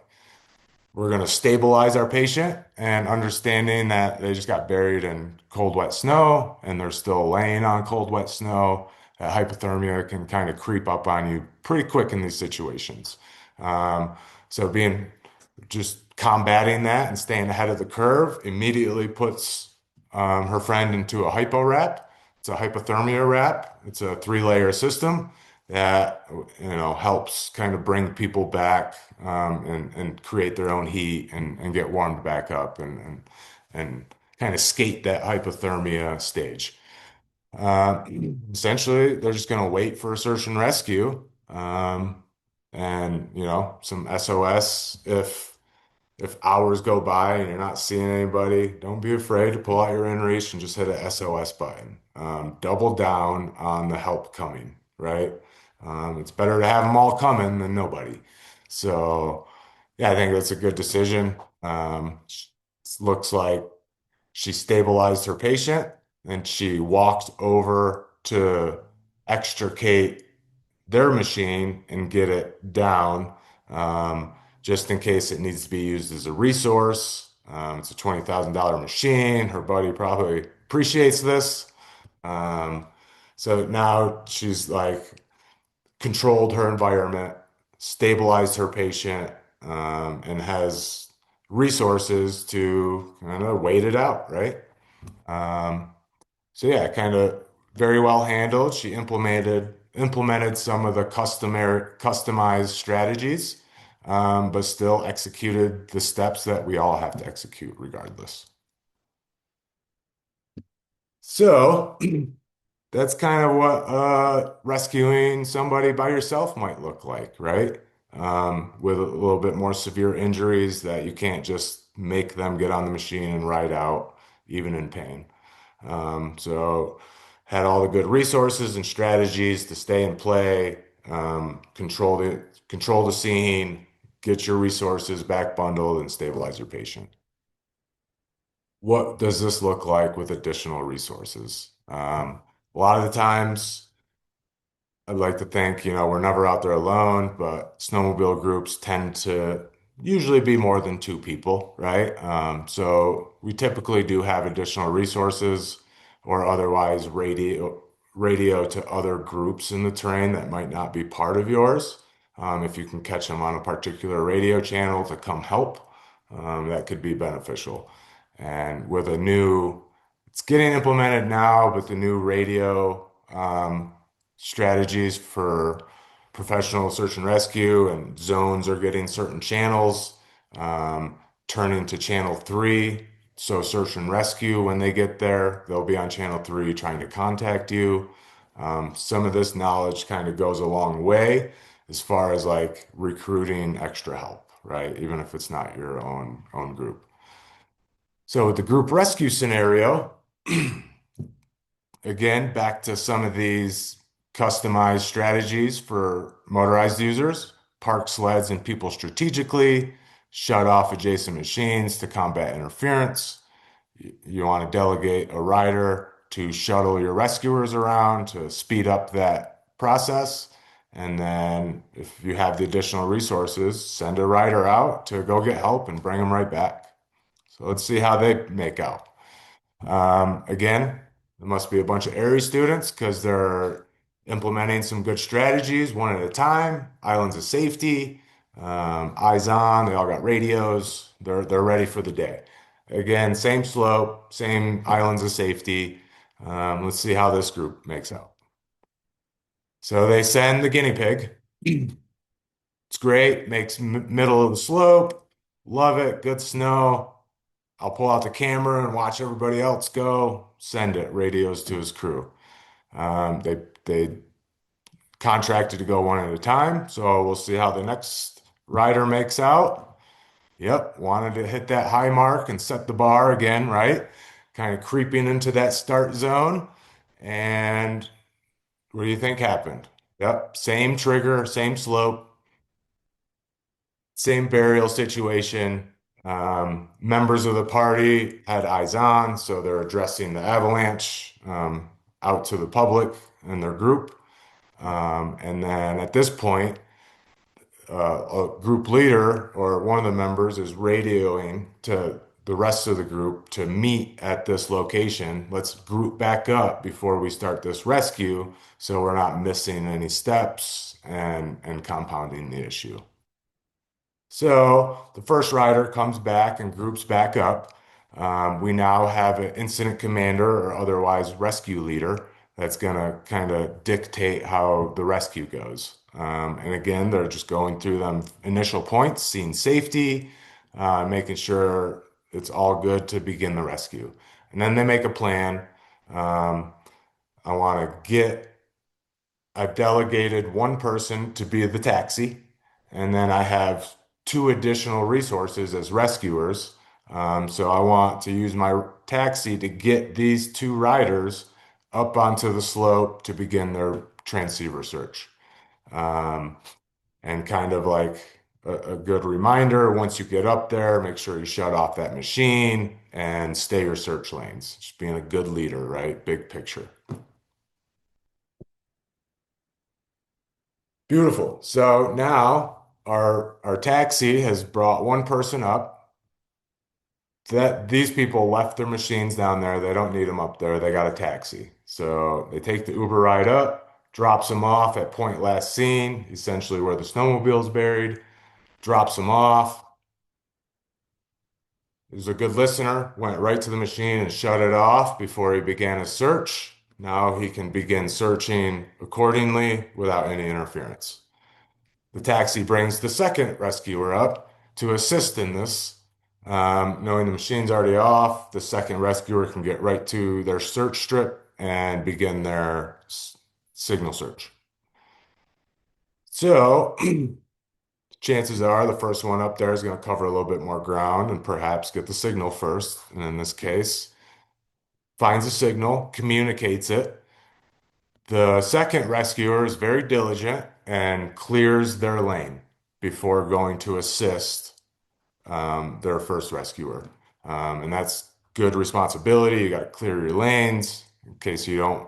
We're going to stabilize our patient and understanding that they just got buried in cold, wet snow and they're still laying on cold, wet snow. That hypothermia can kind of creep up on you pretty quick in these situations. So being just combating that and staying ahead of the curve immediately puts her friend into a hypo wrap. It's a hypothermia wrap. It's a three-layer system that helps kind of bring people back and create their own heat and get warmed back up and kind of skate that hypothermia stage. Uh, Essentially, they're just going to wait for a search and rescue, and some SOS if hours go by and you're not seeing anybody, don't be afraid to pull out your inReach and just hit a SOS button. Double down on the help coming, right? It's better to have them all coming than nobody. So, yeah, I think that's a good decision. Looks like she stabilized her patient and she walked over to extricate their machine and get it down, um, just in case it needs to be used as a resource. It's a $20,000 machine. Her buddy probably appreciates this. Um, so now she's like controlled her environment, stabilized her patient, and has resources to kind of wait it out, right? Um, so yeah, kind of very well handled. She implemented some of the customized strategies, but still executed the steps that we all have to execute regardless. So that's kind of what rescuing somebody by yourself might look like, right? With a little bit more severe injuries that you can't just make them get on the machine and ride out, even in pain. So had all the good resources and strategies to stay in play, control the scene, get your resources back bundled, and stabilize your patient. What does this look like with additional resources? A lot of the times, I'd like to think, we're never out there alone, but snowmobile groups tend to usually be more than two people, right? So we typically do have additional resources or otherwise radio to other groups in the terrain that might not be part of yours. If you can catch them on a particular radio channel to come help, that could be beneficial. And with it's getting implemented now, but the new radio, strategies for professional search and rescue and zones are getting certain channels, um, turning to channel three. So search and rescue, when they get there, they'll be on channel three trying to contact you. Some of this knowledge kind of goes a long way as far as like recruiting extra help, right? Even if it's not your own group. So with the group rescue scenario, again, back to some of these customized strategies for motorized users, park sleds and people strategically, shut off adjacent machines to combat interference. You want to delegate a rider to shuttle your rescuers around to speed up that process. And then if you have the additional resources, send a rider out to go get help and bring them right back. So let's see how they make out. Again, there must be a bunch of ARI students because they're implementing some good strategies one at a time. Islands of safety, eyes on. They all got radios. They're ready for the day. Again, same slope, same islands of safety. Let's see how this group makes out. So they send the guinea pig. It's great. Makes middle of the slope. Love it. Good snow. I'll pull out the camera and watch everybody else go. Send it. Radios to his crew. They contracted to go one at a time, so we'll see how the next rider makes out. Yep, wanted to hit that high mark and set the bar again, right? Kind of creeping into that start zone. And what do you think happened? Yep, same trigger, same slope, same burial situation. Members of the party had eyes on, so they're addressing the avalanche out to the public and their group. And then at this point, a group leader or one of the members is radioing to the rest of the group to meet at this location. Let's group back up before we start this rescue so we're not missing any steps and compounding the issue. So the first rider comes back and groups back up. We now have an incident commander or otherwise rescue leader that's going to kind of dictate how the rescue goes. And again, they're just going through them initial points, seeing safety, making sure it's all good to begin the rescue. And then they make a plan. Um, I want to get I've delegated one person to be the taxi, and then I have two additional resources as rescuers. So I want to use my taxi to get these two riders up onto the slope to begin their transceiver search. Um, and kind of like a good reminder. Once you get up there, make sure you shut off that machine and stay your search lanes. Just being a good leader, right? Big picture. Beautiful. So now our taxi has brought one person up. That these people left their machines down there. They don't need them up there. They got a taxi. So they take the Uber ride up, drops them off at point last seen, essentially where the snowmobile's buried, drops them off. He was a good listener, went right to the machine and shut it off before he began his search. Now he can begin searching accordingly without any interference. The taxi brings the second rescuer up to assist in this. Knowing the machine's already off, the second rescuer can get right to their search strip and begin their signal search. So, chances are the first one up there is going to cover a little bit more ground and perhaps get the signal first. And in this case, finds a signal, communicates it. The second rescuer is very diligent and clears their lane before going to assist their first rescuer. And that's good responsibility. You got to clear your lanes in case you don't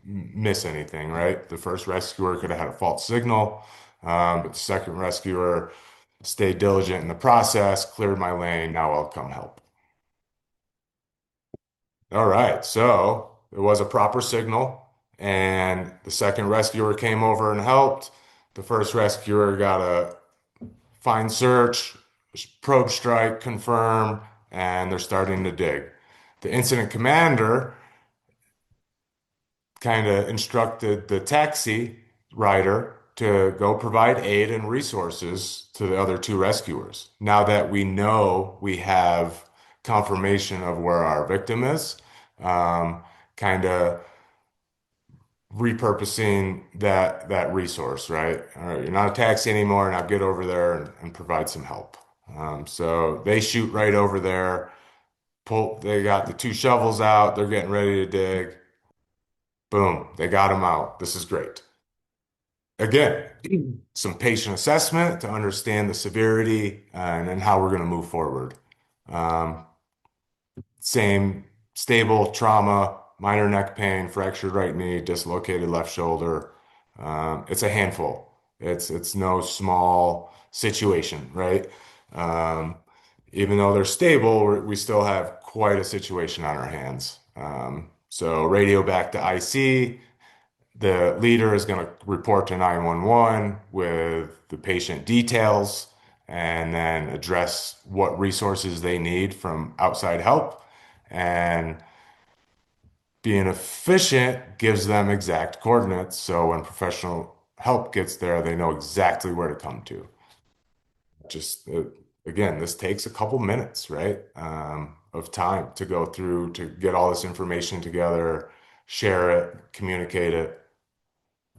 miss anything, right? The first rescuer could have had a false signal, but the second rescuer stayed diligent in the process, cleared my lane. Now I'll come help. All right, so it was a proper signal, and the second rescuer came over and helped. The first rescuer got a find search, probe strike, confirm, and they're starting to dig. The incident commander kind of instructed the taxi rider to go provide aid and resources to the other two rescuers. Now that we know we have confirmation of where our victim is, kind of repurposing that resource, right? All right, you're not a taxi anymore. Now get over there and provide some help. So they shoot right over there. They got the two shovels out. They're getting ready to dig. Boom, they got them out. This is great. Again, some patient assessment to understand the severity and then how we're going to move forward. Um, Same stable trauma, minor neck pain, fractured right knee, dislocated left shoulder. It's a handful. It's no small situation, right? Um, Even though they're stable, we still have quite a situation on our hands. So radio back to IC. The leader is going to report to 911 with the patient details and then address what resources they need from outside help. And being efficient gives them exact coordinates. So when professional help gets there, they know exactly where to come to. Just again, this takes a couple minutes, right? Of time to go through to get all this information together, share it, communicate it.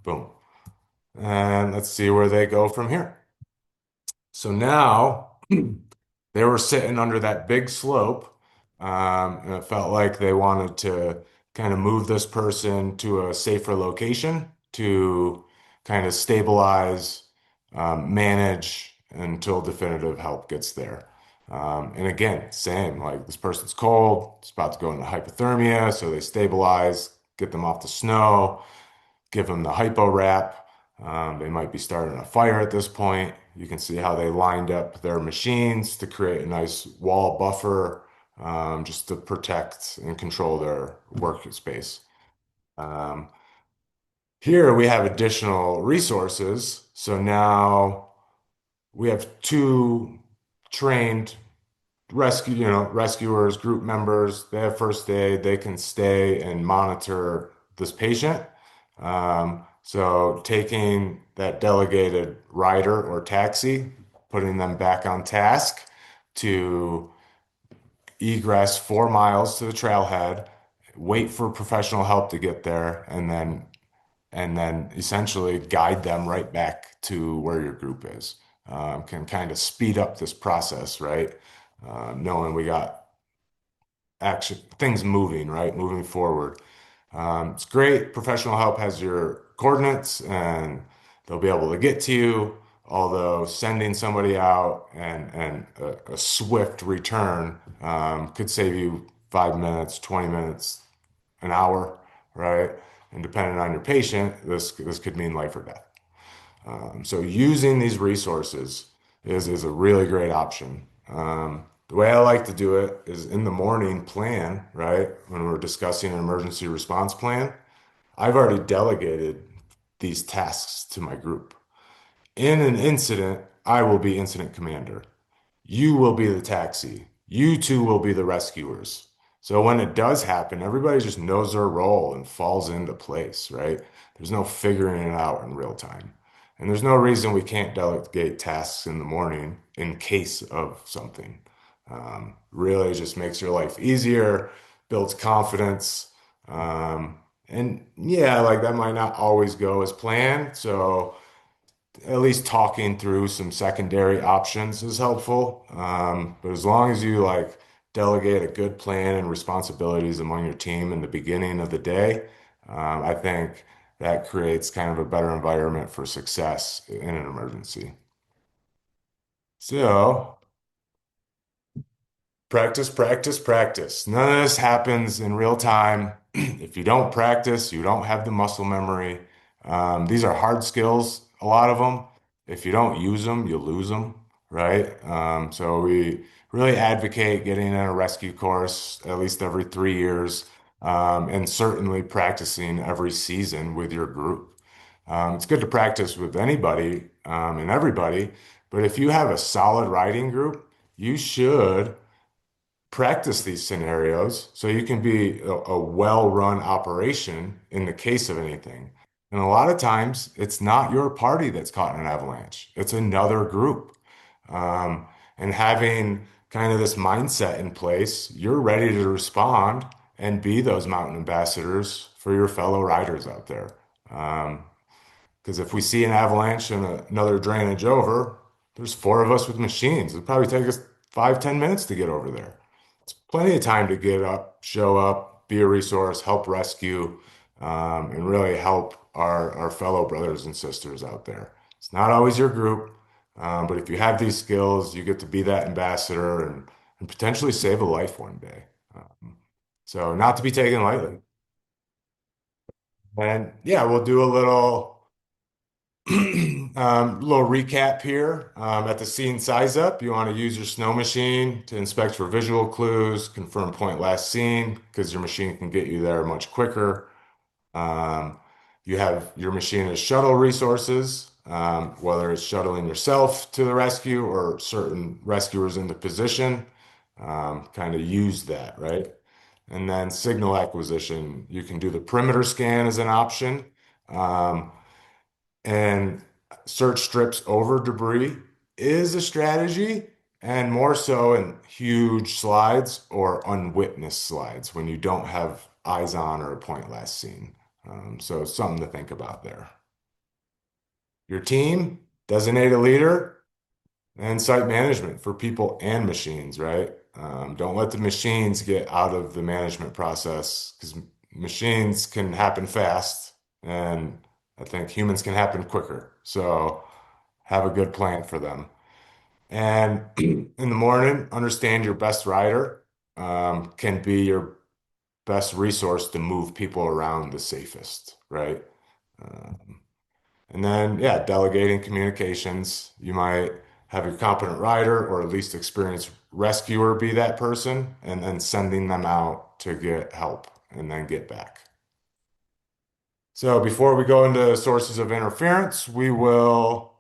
Boom. And let's see where they go from here. So now they were sitting under that big slope, and it felt like they wanted to kind of move this person to a safer location to kind of stabilize, manage until definitive help gets there. And again, same, like this person's cold, it's about to go into hypothermia, so they stabilize, get them off the snow, give them the hypo wrap. They might be starting a fire at this point. You can see how they lined up their machines to create a nice wall buffer, just to protect and control their workspace. Um, Here we have additional resources. So now we have two trained rescuers, group members. They have first aid. They can stay and monitor this patient. So taking that delegated rider or taxi, putting them back on task to egress 4 miles to the trailhead, wait for professional help to get there, and then essentially guide them right back to where your group is. Can kind of speed up this process, right? Knowing we got action, things moving, right? Moving forward. It's great. Professional help has your coordinates and they'll be able to get to you Although sending somebody out and a swift return could save you 5 minutes, 20 minutes, an hour, right? And depending on your patient, this could mean life or death. So using these resources is a really great option. The way I like to do it is in the morning plan, right? When we're discussing an emergency response plan, I've already delegated these tasks to my group. In an incident, I will be incident commander. You will be the taxi. You two will be the rescuers. So when it does happen, everybody just knows their role and falls into place, right? There's no figuring it out in real time. And there's no reason we can't delegate tasks in the morning in case of something. Really just makes your life easier, builds confidence. And yeah, like that might not always go as planned. So at least talking through some secondary options is helpful. But as long as you like delegate a good plan and responsibilities among your team in the beginning of the day, I think that creates kind of a better environment for success in an emergency. So practice, practice, practice. None of this happens in real time. If you don't practice, you don't have the muscle memory. These are hard skills, a lot of them. If you don't use them, you lose them, right? So we really advocate getting in a rescue course at least every 3 years, and certainly practicing every season with your group. It's good to practice with anybody, and everybody, but if you have a solid riding group, you should practice these scenarios so you can be a well-run operation in the case of anything. And a lot of times, it's not your party that's caught in an avalanche, it's another group. Um, and having kind of this mindset in place, you're ready to respond and be those mountain ambassadors for your fellow riders out there. Um, because if we see an avalanche and another drainage over, there's four of us with machines. It'll probably take us 5, 10 minutes to get over there. It's plenty of time to get up, show up, be a resource, help rescue, and really help our fellow brothers and sisters out there. It's not always your group, but if you have these skills, you get to be that ambassador and potentially save a life one day. So not to be taken lightly. And yeah, we'll do a little recap here. At the scene size up, you want to use your snow machine to inspect for visual clues, confirm point last seen, because your machine can get you there much quicker. Um, you have your machine as shuttle resources, whether it's shuttling yourself to the rescue or certain rescuers into position. Kind of use that, right? And then signal acquisition, you can do the perimeter scan as an option. Um, and search strips over debris is a strategy, and more so in huge slides or unwitnessed slides when you don't have eyes on or a point last seen. So something to think about there. Your team, designate a leader, and site management for people and machines, right? Don't let the machines get out of the management process because machines can happen fast, and I think humans can happen quicker. So have a good plan for them. And in the morning, understand your best rider can be your best resource to move people around the safest, right? Um, and then, yeah, delegating communications. You might have your competent rider or at least experienced rescuer be that person, and then sending them out to get help and then get back. So before we go into sources of interference, we will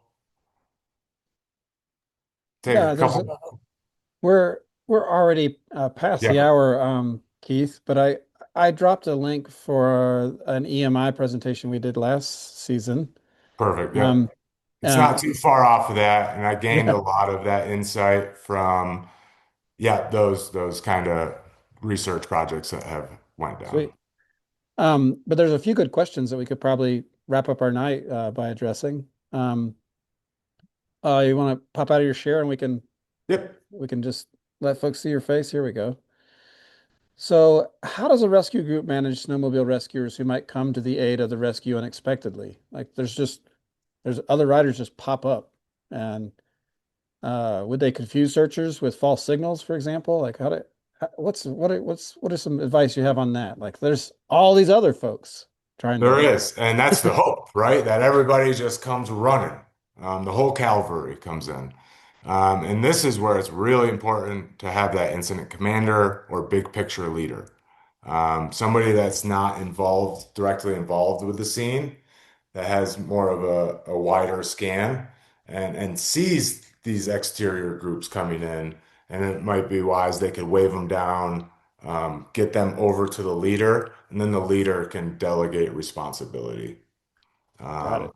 take a Yeah, couple. we're already past the Yeah, hour, Keith, but I dropped a link for an EMI presentation we did last season. perfect. Yep. Um, It's not um, too far off of that, and I gained a yeah, lot of that insight from, yeah, those kind of research projects that have went down. sweet. But there's a few good questions that we could probably wrap up our night by addressing. You want to pop out of your share and Yep. we can just let folks see your face. Here we go. So, how does a rescue group manage snowmobile rescuers who might come to the aid of the rescue unexpectedly? Like, there's other riders just pop up. And would they confuse searchers with false signals, for example? Like what are some advice you have on that? Like there's all these other folks trying There to is, and that's the hope, right? That everybody just comes running. The whole cavalry comes in. And this is where it's really important to have that incident commander or big picture leader. Somebody that's not involved, directly involved with the scene, that has more of a wider scan and sees these exterior groups coming in. And it might be wise they could wave them down, get them over to the leader, and then the leader can delegate responsibility. got Um, it.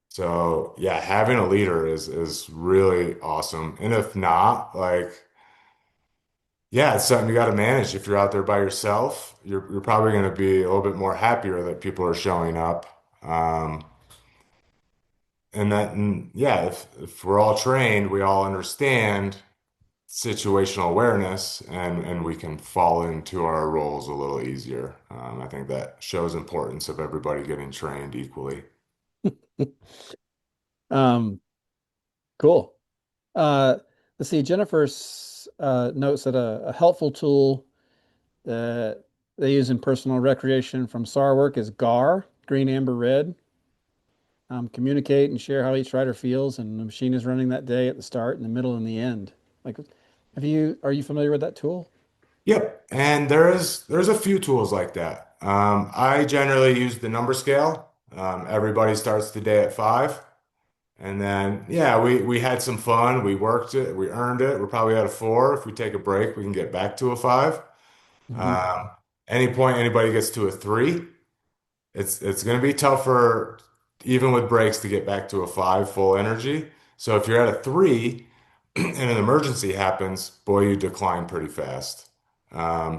so yeah, having a leader is really awesome. And if not, like yeah, it's something you got to manage. If you're out there by yourself, you're probably going to be a little bit more happier that people are showing up. And yeah, if we're all trained, we all understand situational awareness and we can fall into our roles a little easier. I think that shows importance of everybody getting trained equally. Um, cool. Uh, let's see. Jennifer's notes that a helpful tool that they use in personal recreation from SAR work is GAR, green, amber, red. Communicate and share how each rider feels, and the machine is running that day at the start, in the middle, and the end. Like, are you familiar with that tool? Yep, and there's a few tools like that. I generally use the number scale. Everybody starts the day at 5. And then, yeah, we had some fun. We worked it. We earned it. We're probably at a 4. If we take a break, we can get back to a 5. Hmm. Um, any point anybody gets to a 3, it's going to be tougher, even with breaks, to get back to a 5 full energy. So if you're at a 3 and an emergency happens, boy, you decline pretty fast.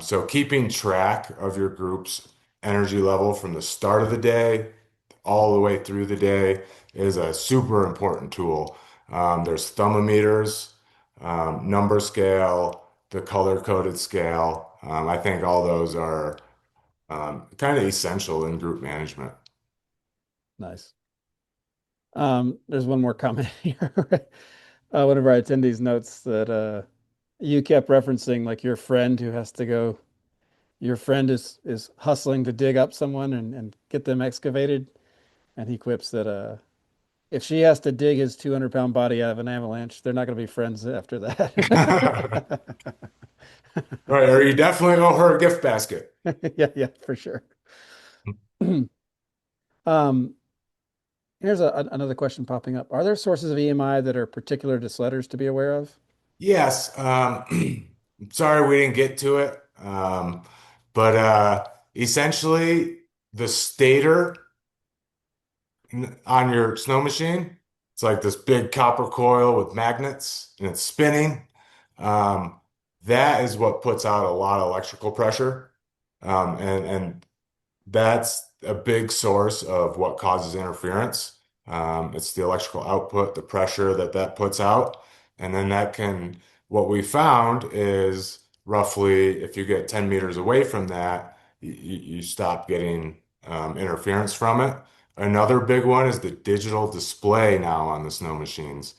So keeping track of your group's energy level from the start of the day all the way through the day is a super important tool. There's thermometers, number scale, the color coded scale. I think all those are kind of essential in group management. Nice. There's one more comment here. One of our attendees notes that you kept referencing like your friend who has to go. Your friend is hustling to dig up someone and get them excavated, and he quips that if she has to dig his 200-pound body out of an avalanche, they're not going to be friends after that. Right, or you definitely owe her a gift basket. Yeah, yeah, for sure. Um, here's another question popping up. Are there sources of EMI that are particular to sledders to be aware of? Yes, sorry we didn't get to it. But essentially, the stator on your snow machine, it's like this big copper coil with magnets and it's spinning. Um, that is what puts out a lot of electrical pressure. And that's a big source of what causes interference. It's the electrical output, the pressure that that puts out. And then what we found is roughly if you get 10 meters away from that, you stop getting interference from it. Another big one is the digital display now on the snow machines.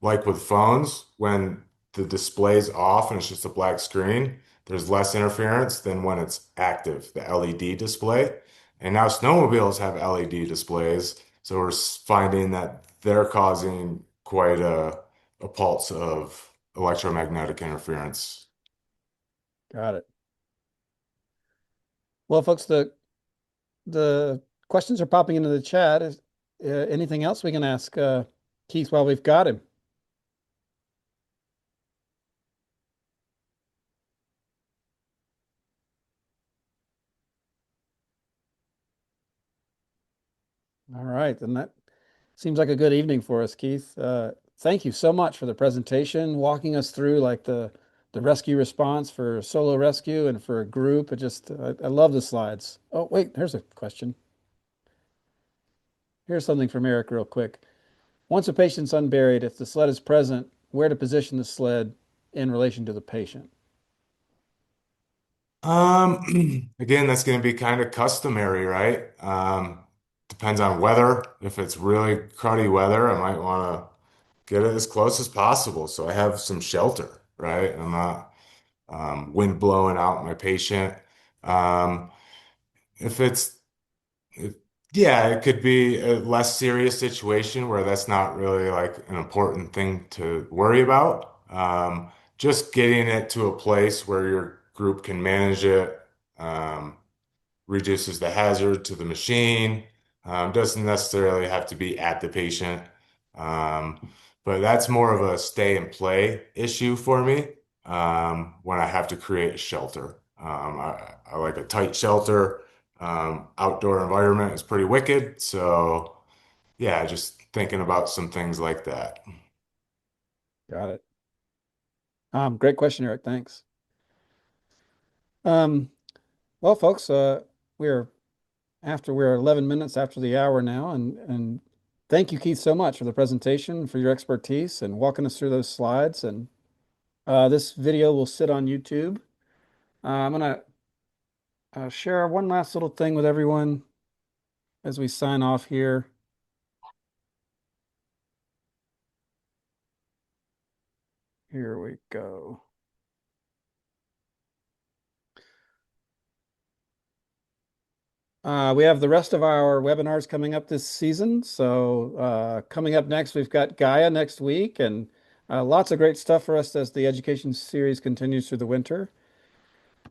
Like with phones, when the display's off and it's just a black screen, there's less interference than when it's active, the LED display. And now snowmobiles have LED displays, so we're finding that they're causing quite a pulse of electromagnetic interference. Got it. Well, folks, the questions are popping into the chat. Is anything else we can ask Keith while we've got him? All right, then that seems like a good evening for us, Keith. Thank you so much for the presentation, walking us through like the rescue response for solo rescue and for a group. I love the slides. Oh, wait, here's a question. Here's something from Eric real quick. Once a patient's unburied, if the sled is present, where to position the sled in relation to the patient? Again, that's going to be kind of customary, right? Depends on weather. If it's really cruddy weather, I might want to get it as close as possible so I have some shelter, right? I'm not wind blowing out my patient. Um, if it's, if, yeah, it could be a less serious situation where that's not really like an important thing to worry about. Just getting it to a place where your group can manage it. Reduces the hazard to the machine. Doesn't necessarily have to be at the patient. But that's more of a stay and play issue for me when I have to create a shelter. I like a tight shelter. Outdoor environment is pretty wicked. So, yeah, just thinking about some things like that. Got it. Great question, Eric. Thanks. Um, well, folks, we're we're 11 minutes after the hour now, and thank you, Keith, so much for the presentation, for your expertise, and walking us through those slides. And this video will sit on YouTube. I'm gonna share one last little thing with everyone as we sign off here. Here we go. We have the rest of our webinars coming up this season. So coming up next, we've got Gaia next week, and lots of great stuff for us as the education series continues through the winter.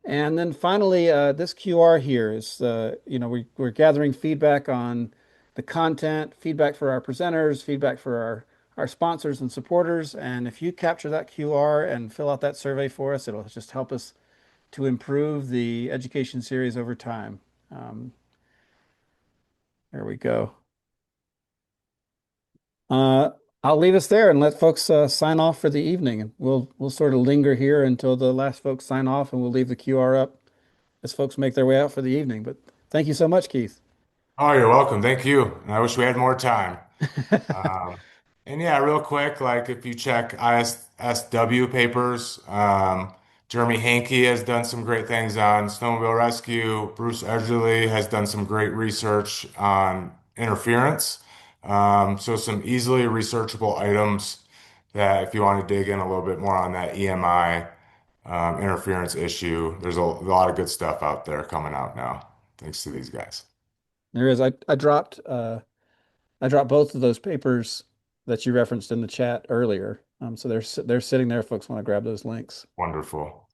And then finally, this QR here is, we're gathering feedback on the content, feedback for our presenters, feedback for our sponsors and supporters. And if you capture that QR and fill out that survey for us, it'll just help us to improve the education series over time. Um, there we go. Uh, I'll leave us there and let folks sign off for the evening. And we'll sort of linger here until the last folks sign off, and we'll leave the QR up as folks make their way out for the evening. But thank you so much, Keith. Oh, you're welcome. Thank you. And I wish we had more time. Um, and yeah, real quick, like if you check ISSW papers, Jeremy Hankey has done some great things on snowmobile rescue. Bruce Edgerly has done some great research on interference. So some easily researchable items that if you want to dig in a little bit more on that EMI interference issue, there's a lot of good stuff out there coming out now, thanks to these guys. There is. I dropped both of those papers that you referenced in the chat earlier. So they're sitting there. Folks want to grab those links. Wonderful.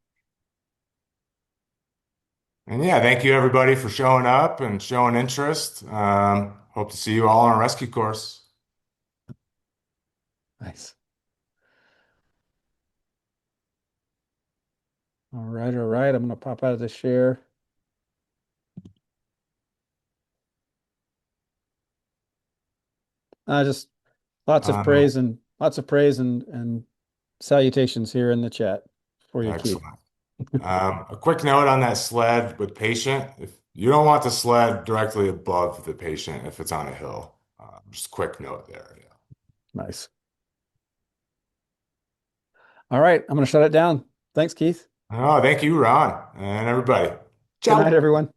And yeah, thank you everybody for showing up and showing interest. Hope to see you all on a rescue course. Nice. All right, all right. I'm gonna pop out of the share. Just Um, lots of praise and salutations here in the chat for you, Keith. Excellent. A quick note on that sled with patient. If you don't want the sled directly above the patient if it's on a hill. Just a quick note there. Yeah. Nice. All right, I'm gonna shut it down. Thanks, Keith. Oh, thank you, Ron, and everybody. Good night, Ciao. everyone.